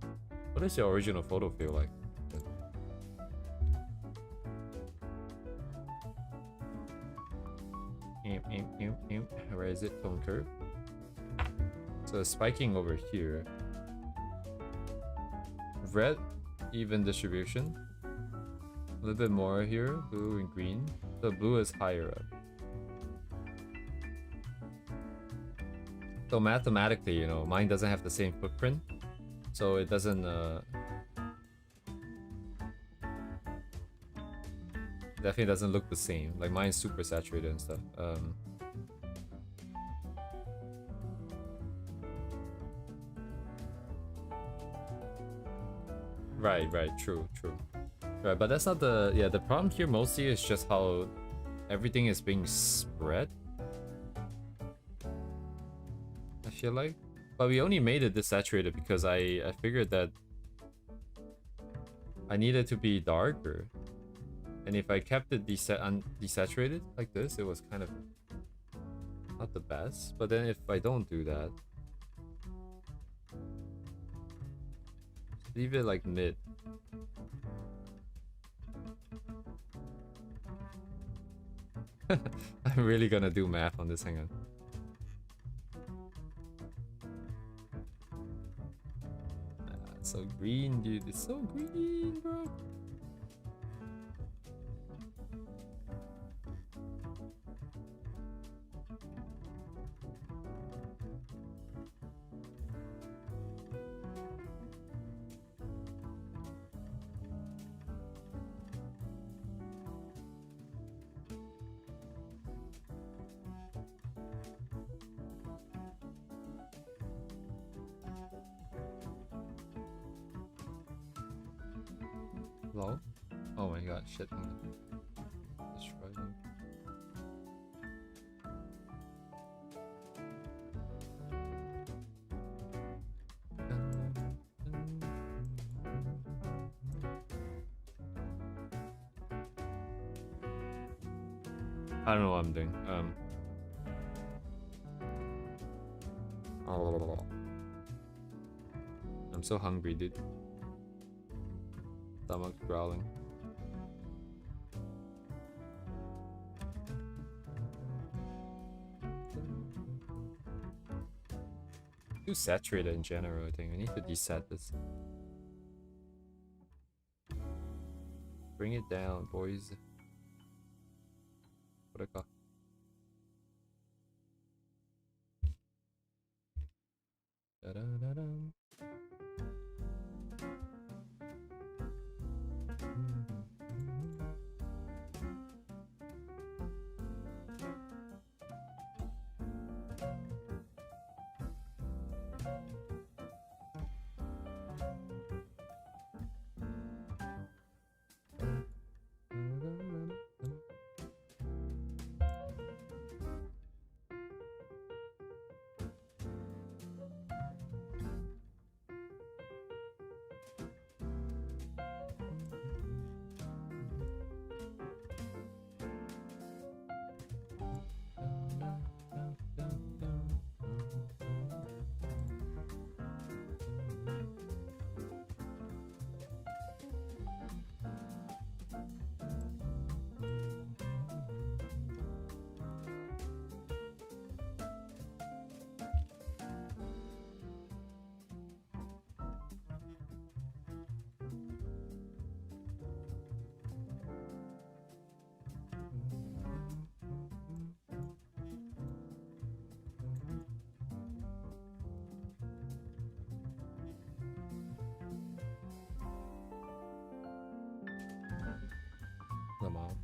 What does the original photo feel like? Where is it? Tone curve. So spiking over here. Red, even distribution. A little bit more here, blue and green. The blue is higher up. So mathematically, you know, mine doesn't have the same footprint. So it doesn't definitely doesn't look the same. Like mine's super saturated and stuff. Right, true. Right, but that's not the... Yeah, the problem here mostly is just how everything is being spread. I feel like. But we only made it this saturated because I figured that I needed to be darker. And if I kept it desaturated like this, it was kind of not the best. But then if I don't do that, leave it like mid. I'm really gonna do math on this, hang on. so green, dude. It's so green, bro. Hello? Oh my god, shit. Destroy him. I don't know what I'm doing. I'm so hungry, dude. Stomach's growling. Too saturated in general, I think. I need to desat this. Bring it down, boys. What I got? Da-da-da-dum.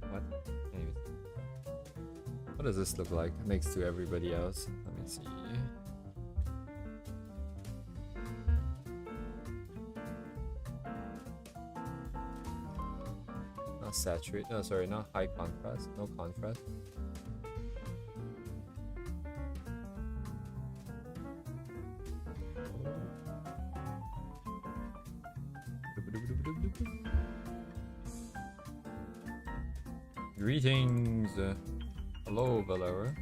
What? Anyways. What does this look like next to everybody else? Let me see. Not saturate. No, sorry, not high contrast. No contrast. Greetings. Hello, Valera.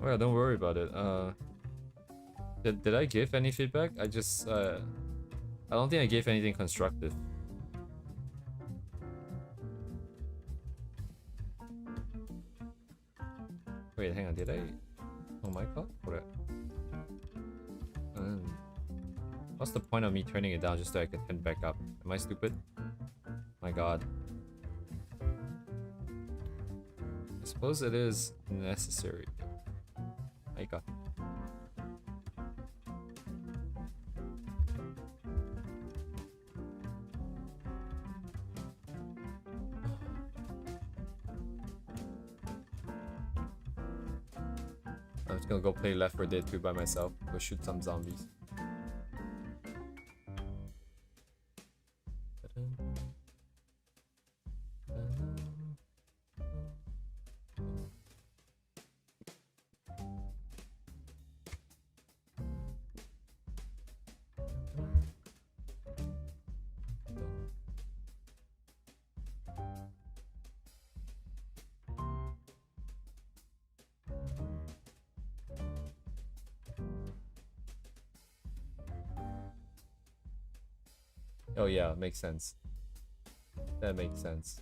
Well, don't worry about it. Did I give any feedback? I don't think I gave anything constructive. Wait, hang on, did I? Oh my god, what? What's the point of me turning it down just so I can turn it back up? Am I stupid? My god. I suppose it is necessary. My god. I'm just gonna go play Left 4 Dead 2 by myself. Go shoot some zombies. Oh yeah, makes sense. That makes sense.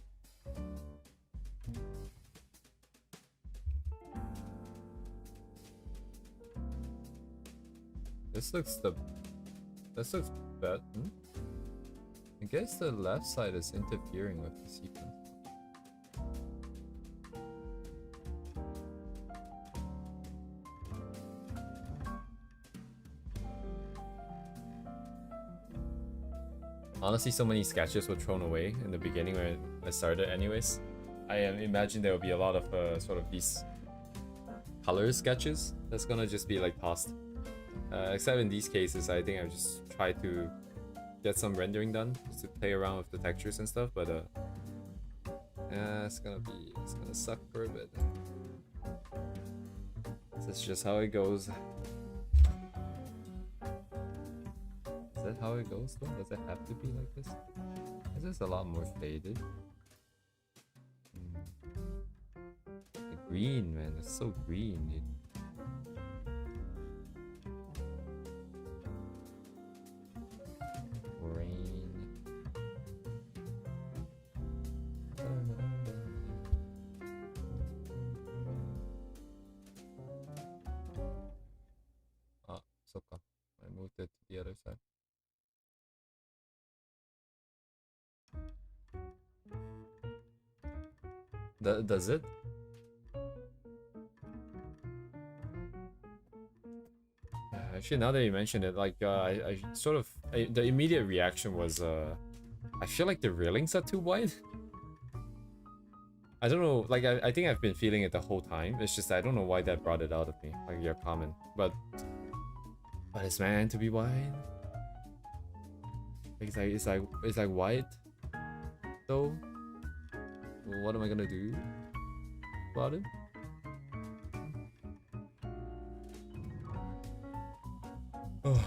This looks bad. I guess the left side is interfering with the sequence. Honestly, so many sketches were thrown away in the beginning when I started anyways. I imagine there will be a lot of sort of these color sketches that's gonna just be like tossed. Except in these cases, I think I've just tried to get some rendering done just to play around with the textures and stuff, but yeah, it's gonna suck for a bit. That's just how it goes. Is that how it goes though? Does it have to be like this? Is this a lot more faded? The green, man, it's so green, dude. I moved it to the other side. Does it? Actually, now that you mention it, like I sort of the immediate reaction was I feel like the railings are too wide. I don't know, like I think I've been feeling it the whole time. It's just I don't know why that brought it out of me, like your comment. But it's meant to be wide. It's like wide though. Well, what am I gonna do about it? Oh.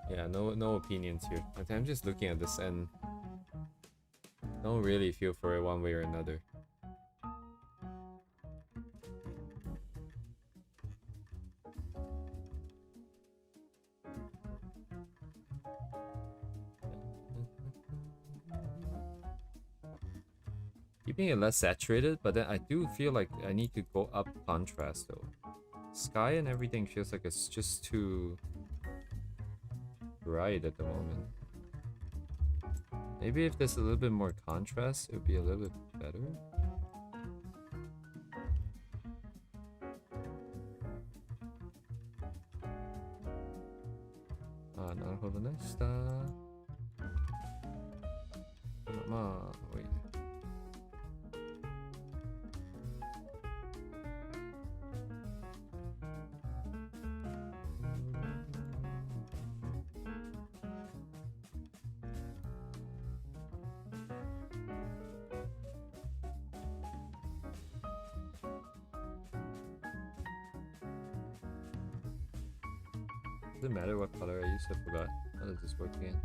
Yeah, no opinions here. I'm just looking at this and don't really feel for it one way or another. Keeping it less saturated, but then I do feel like I need to go up contrast though. Sky and everything feels like it's just too bright at the moment. Maybe if there's a little bit more contrast, it would be a little bit better. Wait. Does it matter what color I use? I forgot. How does this work again?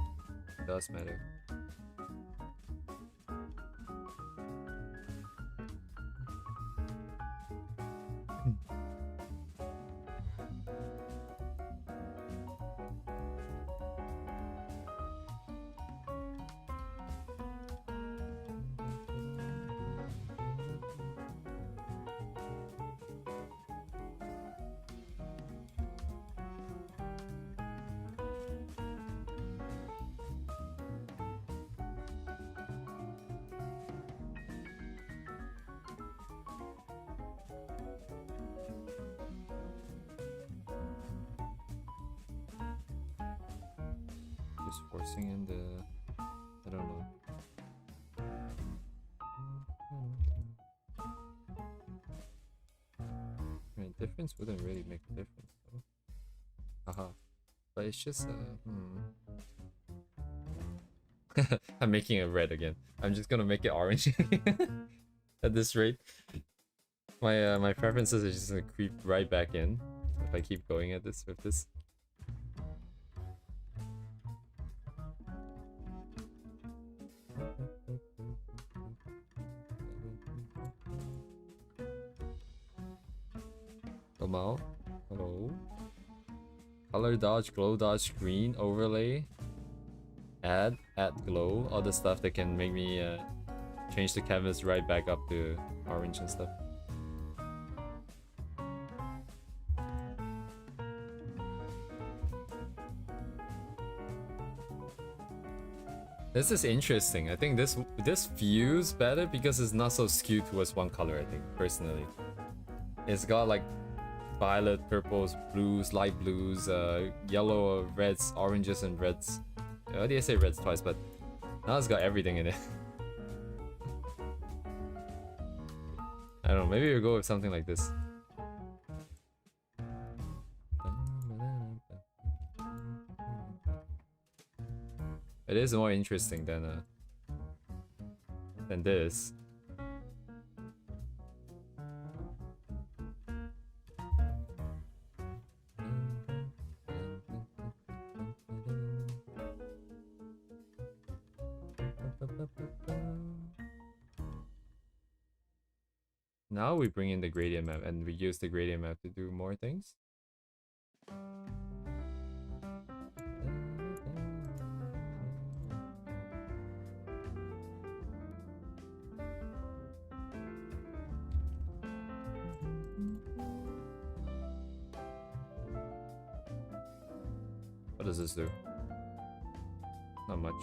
It does matter. Just forcing in the... I don't know. I mean, difference wouldn't really make a difference though. Haha. But it's just I'm making it red again. I'm just gonna make it orange at this rate. My preferences are just gonna creep right back in if I keep going at this with this. Hello. Hello. Color dodge, glow dodge, green overlay. Add glow, all the stuff that can make me change the canvas right back up to orange and stuff. This is interesting. I think this feels better because it's not so skewed towards one color, I think, personally. It's got like violet, purples, blues, light blues, yellow, reds, oranges, and reds. Why did I say reds twice? But now it's got everything in it. I don't know, maybe we'll go with something like this. It is more interesting than this. Now we bring in the gradient map and we use the gradient map to do more things. What does this do? Not much.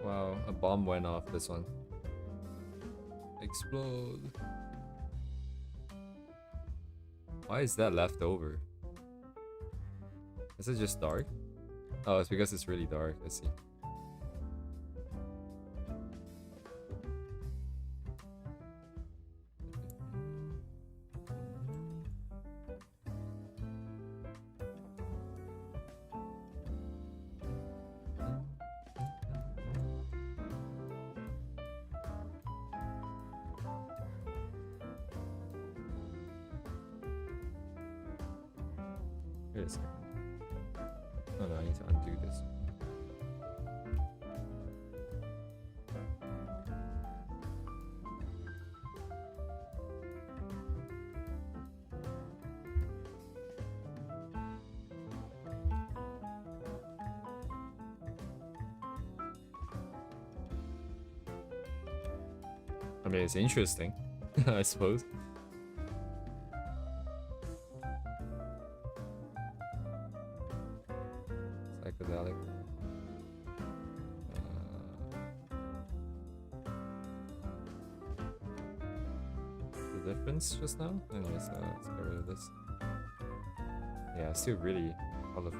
Wow, a bomb went off this one. Explode. Why is that left over? Is it just dark? Oh, it's because it's really dark. I see. Wait a second. Oh no, I need to undo this. I mean, it's interesting, I suppose. Psychedelic. The difference just now? Anyways, let's get rid of this. Yeah, it's still really colorful.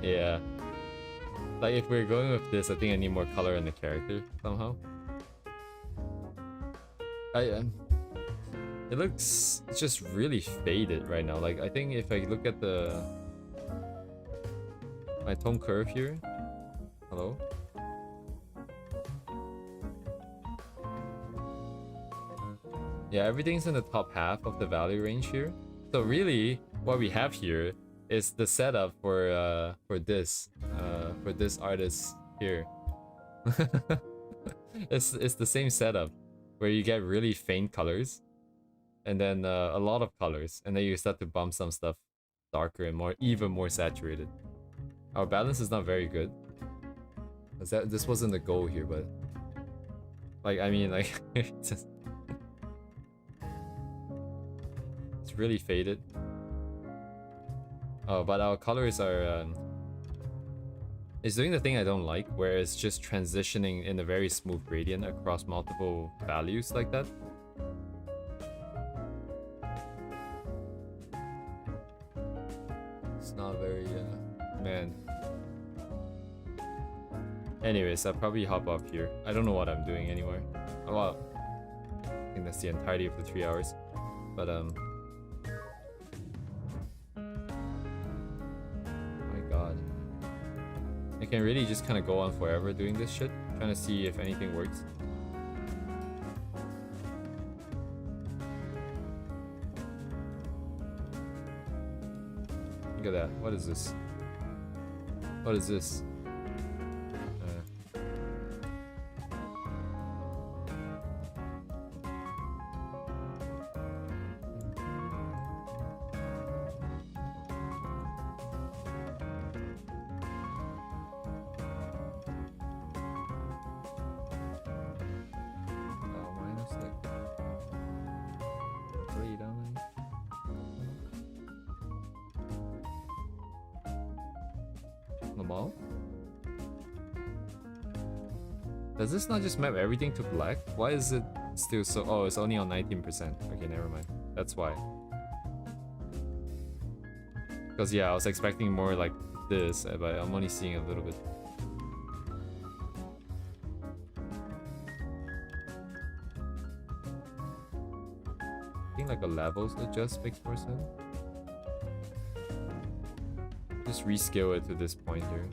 Yeah. Like if we're going with this, I think I need more color in the character somehow. It looks just really faded right now. Like I think if I look at my tone curve here. Hello? Yeah, everything's in the top half of the value range here. So really, what we have here is the setup for this artist here. It's the same setup where you get really faint colors and then a lot of colors, and then you start to bump some stuff darker and even more saturated. Our balance is not very good. This wasn't the goal here, but like I mean like it's just it's really faded. Oh, but our colors are it's doing the thing I don't like, where it's just transitioning in a very smooth gradient across multiple values like that. It's not very man. Anyways, I'll probably hop off here. I don't know what I'm doing anymore. Well, I think that's the entirety of the 3 hours. But my god. I can really just kind of go on forever doing this shit, trying to see if anything works. Look at that. What is this? What is this? Does this not just map everything to black? Why is it still so... Oh, it's only on 19%. Okay, never mind. That's why. Because yeah, I was expecting more like this, but I'm only seeing a little bit. I think like a levels adjust makes more sense. Just rescale it to this point here.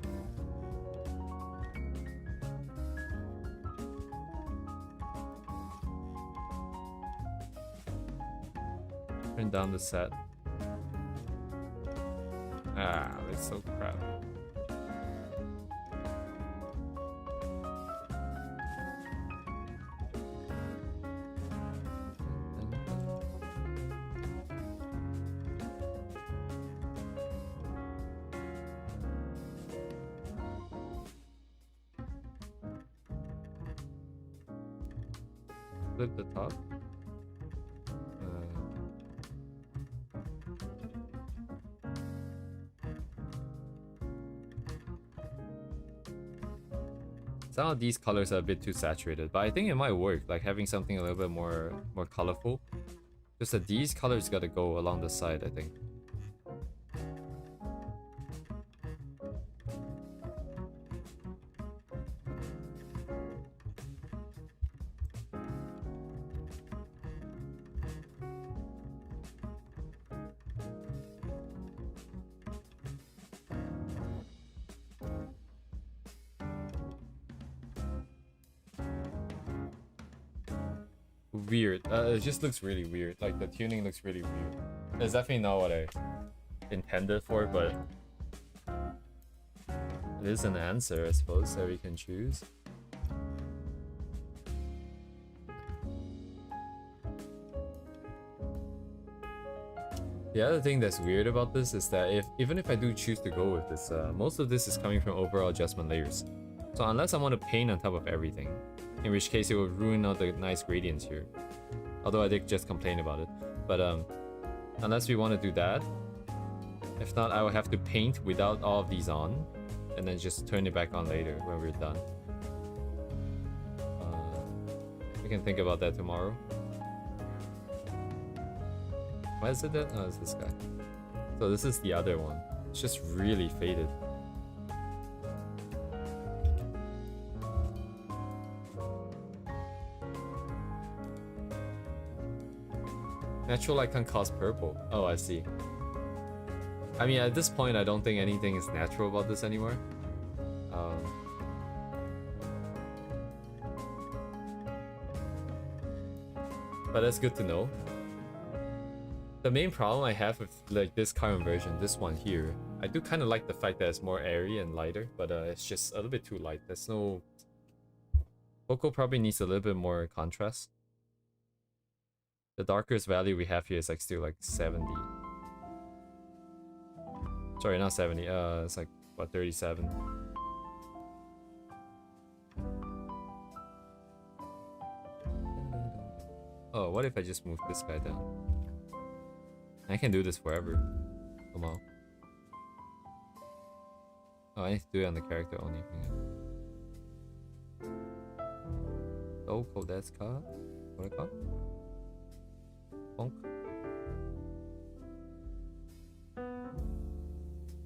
Turn down the set. Ah, it's so crap. Flip the top. Some of these colors are a bit too saturated, but I think it might work, like having something a little bit more colorful. Just that these colors gotta go along the side, I think. Weird. It just looks really weird. Like the tuning looks really weird. It's definitely not what I intended for, but it is an answer, I suppose, that we can choose. The other thing that's weird about this is that even if I do choose to go with this, most of this is coming from overall adjustment layers. So unless I want to paint on top of everything, in which case it will ruin all the nice gradients here. Although I did just complain about it. But unless we want to do that, if not, I will have to paint without all of these on, and then just turn it back on later when we're done. We can think about that tomorrow. Why is it that? Oh, it's this guy. So this is the other one. It's just really faded. Natural light can cause purple. Oh, I see. I mean, at this point, I don't think anything is natural about this anymore. But that's good to know. The main problem I have with like this current version, this one here, I do kind of like the fact that it's more airy and lighter, but it's just a little bit too light. There's no... Focal probably needs a little bit more contrast. The darkest value we have here is like still like 70. Sorry, not 70. It's like what, 37. Oh, what if I just move this guy down? I can do this forever. Come on. Oh, I need to do it on the character only. Oh, Kodeska. What Bonk.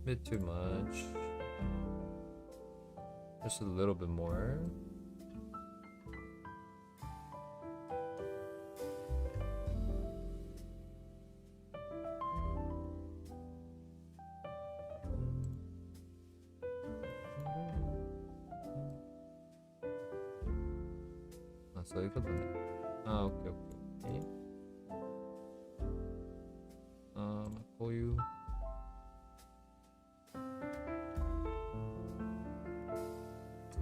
Bit too much. Just a little bit more. So you put them. Okay. Call you.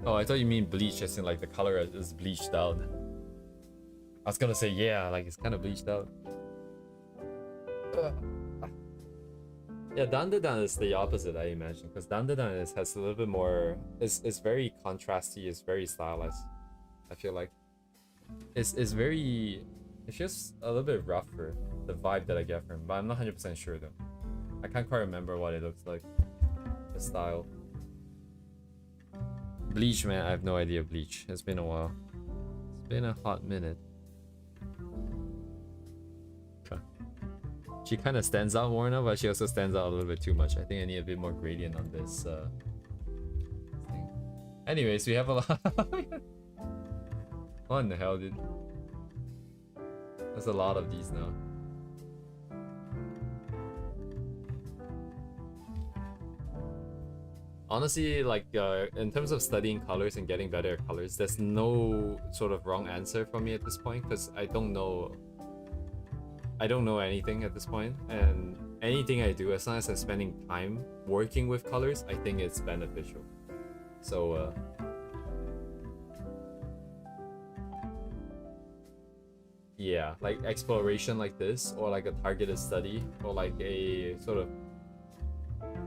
Oh, I thought you mean bleach, as in like the color is bleached out. I was gonna say, yeah, like it's kind of bleached out. Yeah, Dandadan is the opposite, I imagine, because Dandadan has a little bit more. It's very contrasty. It's very stylized. I feel like it's very. It's just a little bit rougher, the vibe that I get from him, but I'm not 100% sure though. I can't quite remember what it looks like. The style. Bleach, man, I have no idea. Bleach. It's been a while. It's been a hot minute. She kind of stands out more now, but she also stands out a little bit too much. I think I need a bit more gradient on this thing. Anyways, we have a lot. What in the hell, dude? There's a lot of these now. Honestly, like in terms of studying colors and getting better at colors, there's no sort of wrong answer for me at this point, because I don't know anything at this point, and anything I do, as long as I'm spending time working with colors, I think it's beneficial. So yeah, like exploration like this, or like a targeted study, or like a sort of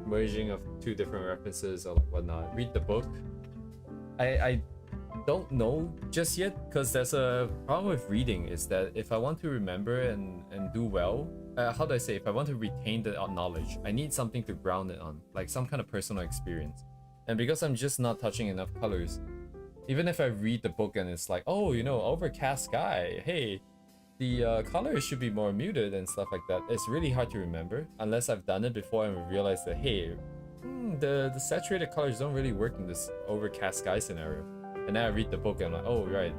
merging of two different references or like whatnot. Read the book. I don't know just yet, because there's a problem with reading, is that if I want to remember and do well, how do I say, if I want to retain the knowledge, I need something to ground it on, like some kind of personal experience. And because I'm just not touching enough colors, even if I read the book and it's like, oh, you know, overcast sky, hey, the colors should be more muted and stuff like that, it's really hard to remember unless I've done it before and realized that, hey, the saturated colors don't really work in this overcast sky scenario. And then I read the book and I'm like, oh, right,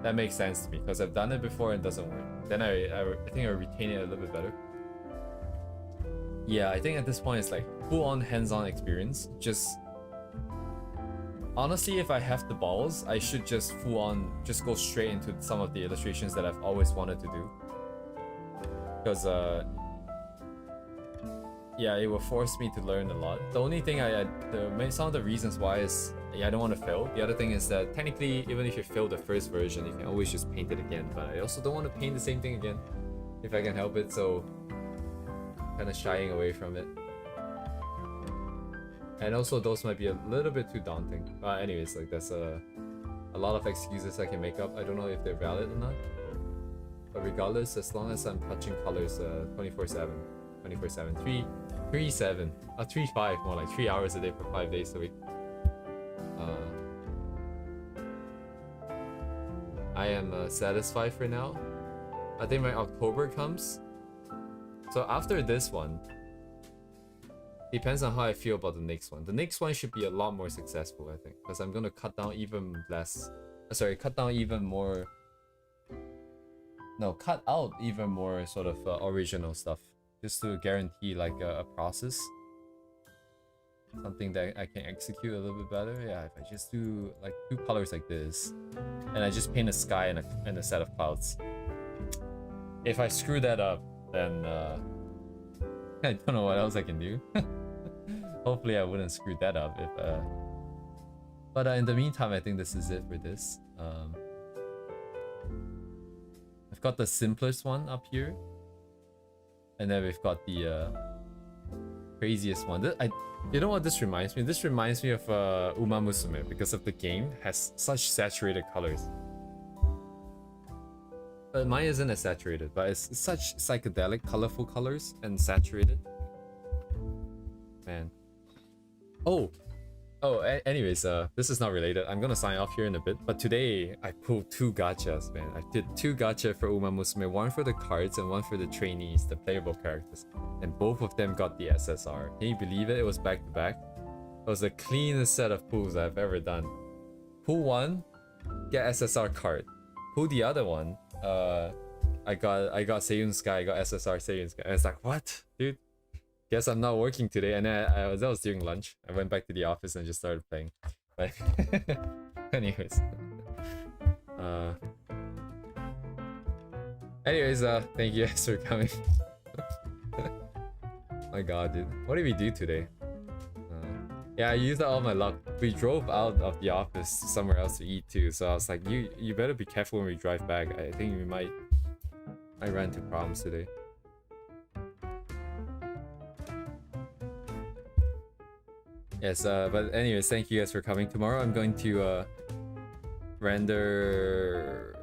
that makes sense to me, because I've done it before and it doesn't work. Then I think I retain it a little bit better. Yeah, I think at this point it's like full-on hands-on experience. Just honestly, if I have the balls, I should just just go straight into some of the illustrations that I've always wanted to do. Because yeah, it will force me to learn a lot. The only thing some of the reasons why is, yeah, I don't want to fail. The other thing is that technically, even if you fail the first version, you can always just paint it again. But I also don't want to paint the same thing again, if I can help it. So, kind of shying away from it. And also, those might be a little bit too daunting. Anyways, like there's a lot of excuses I can make up. I don't know if they're valid or not. But regardless, as long as I'm touching colors 24/7, 24/7, 3/7, 3/5, more like 3 hours a day for 5 days a week. I am satisfied for now. I think my October comes. So after this one, Depends on how I feel about the next one. The next one should be a lot more successful, I think, because I'm gonna cut down even less. Cut down even more. No, cut out even more sort of original stuff, just to guarantee like a process, something that I can execute a little bit better. Yeah, if I just do like 2 colors like this, and I just paint a sky and a set of clouds. If I screw that up, then I don't know what else I can do. Hopefully I wouldn't screw that up if but in the meantime, I think this is it for this. I've got the simplest one up here, and then we've got the craziest one. You know what this reminds me? This reminds me of Uma Musume, because of the game has such saturated colors. But mine isn't as saturated, but it's such psychedelic, colorful colors and saturated. Man. Anyways, this is not related. I'm gonna sign off here in a bit. But today I pulled 2 gachas, man. I did 2 gacha for Uma Musume, one for the cards and one for the trainees, the playable characters. And both of them got the SSR. Can you believe it? It was back to back. It was the cleanest set of pulls I've ever done. Pull 1, get SSR card. Pull the other one, I got Seiyun Sky, I got SSR Seiyun Sky. And it's like, what? Dude? Guess I'm not working today. And then that was during lunch. I went back to the office and just started playing. But anyways. Thank you guys for coming. My god, dude. What did we do today? Yeah, I used all my luck. We drove out of the office somewhere else to eat too. So I was like, you better be careful when we drive back. I think we might run into problems today. Yes, but anyways, thank you guys for coming. Tomorrow I'm going to render...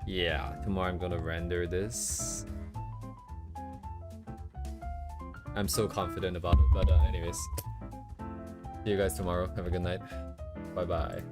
Yeah, tomorrow I'm gonna render this. I'm so confident about it, but anyways. See you guys tomorrow. Have a good night. Bye-bye.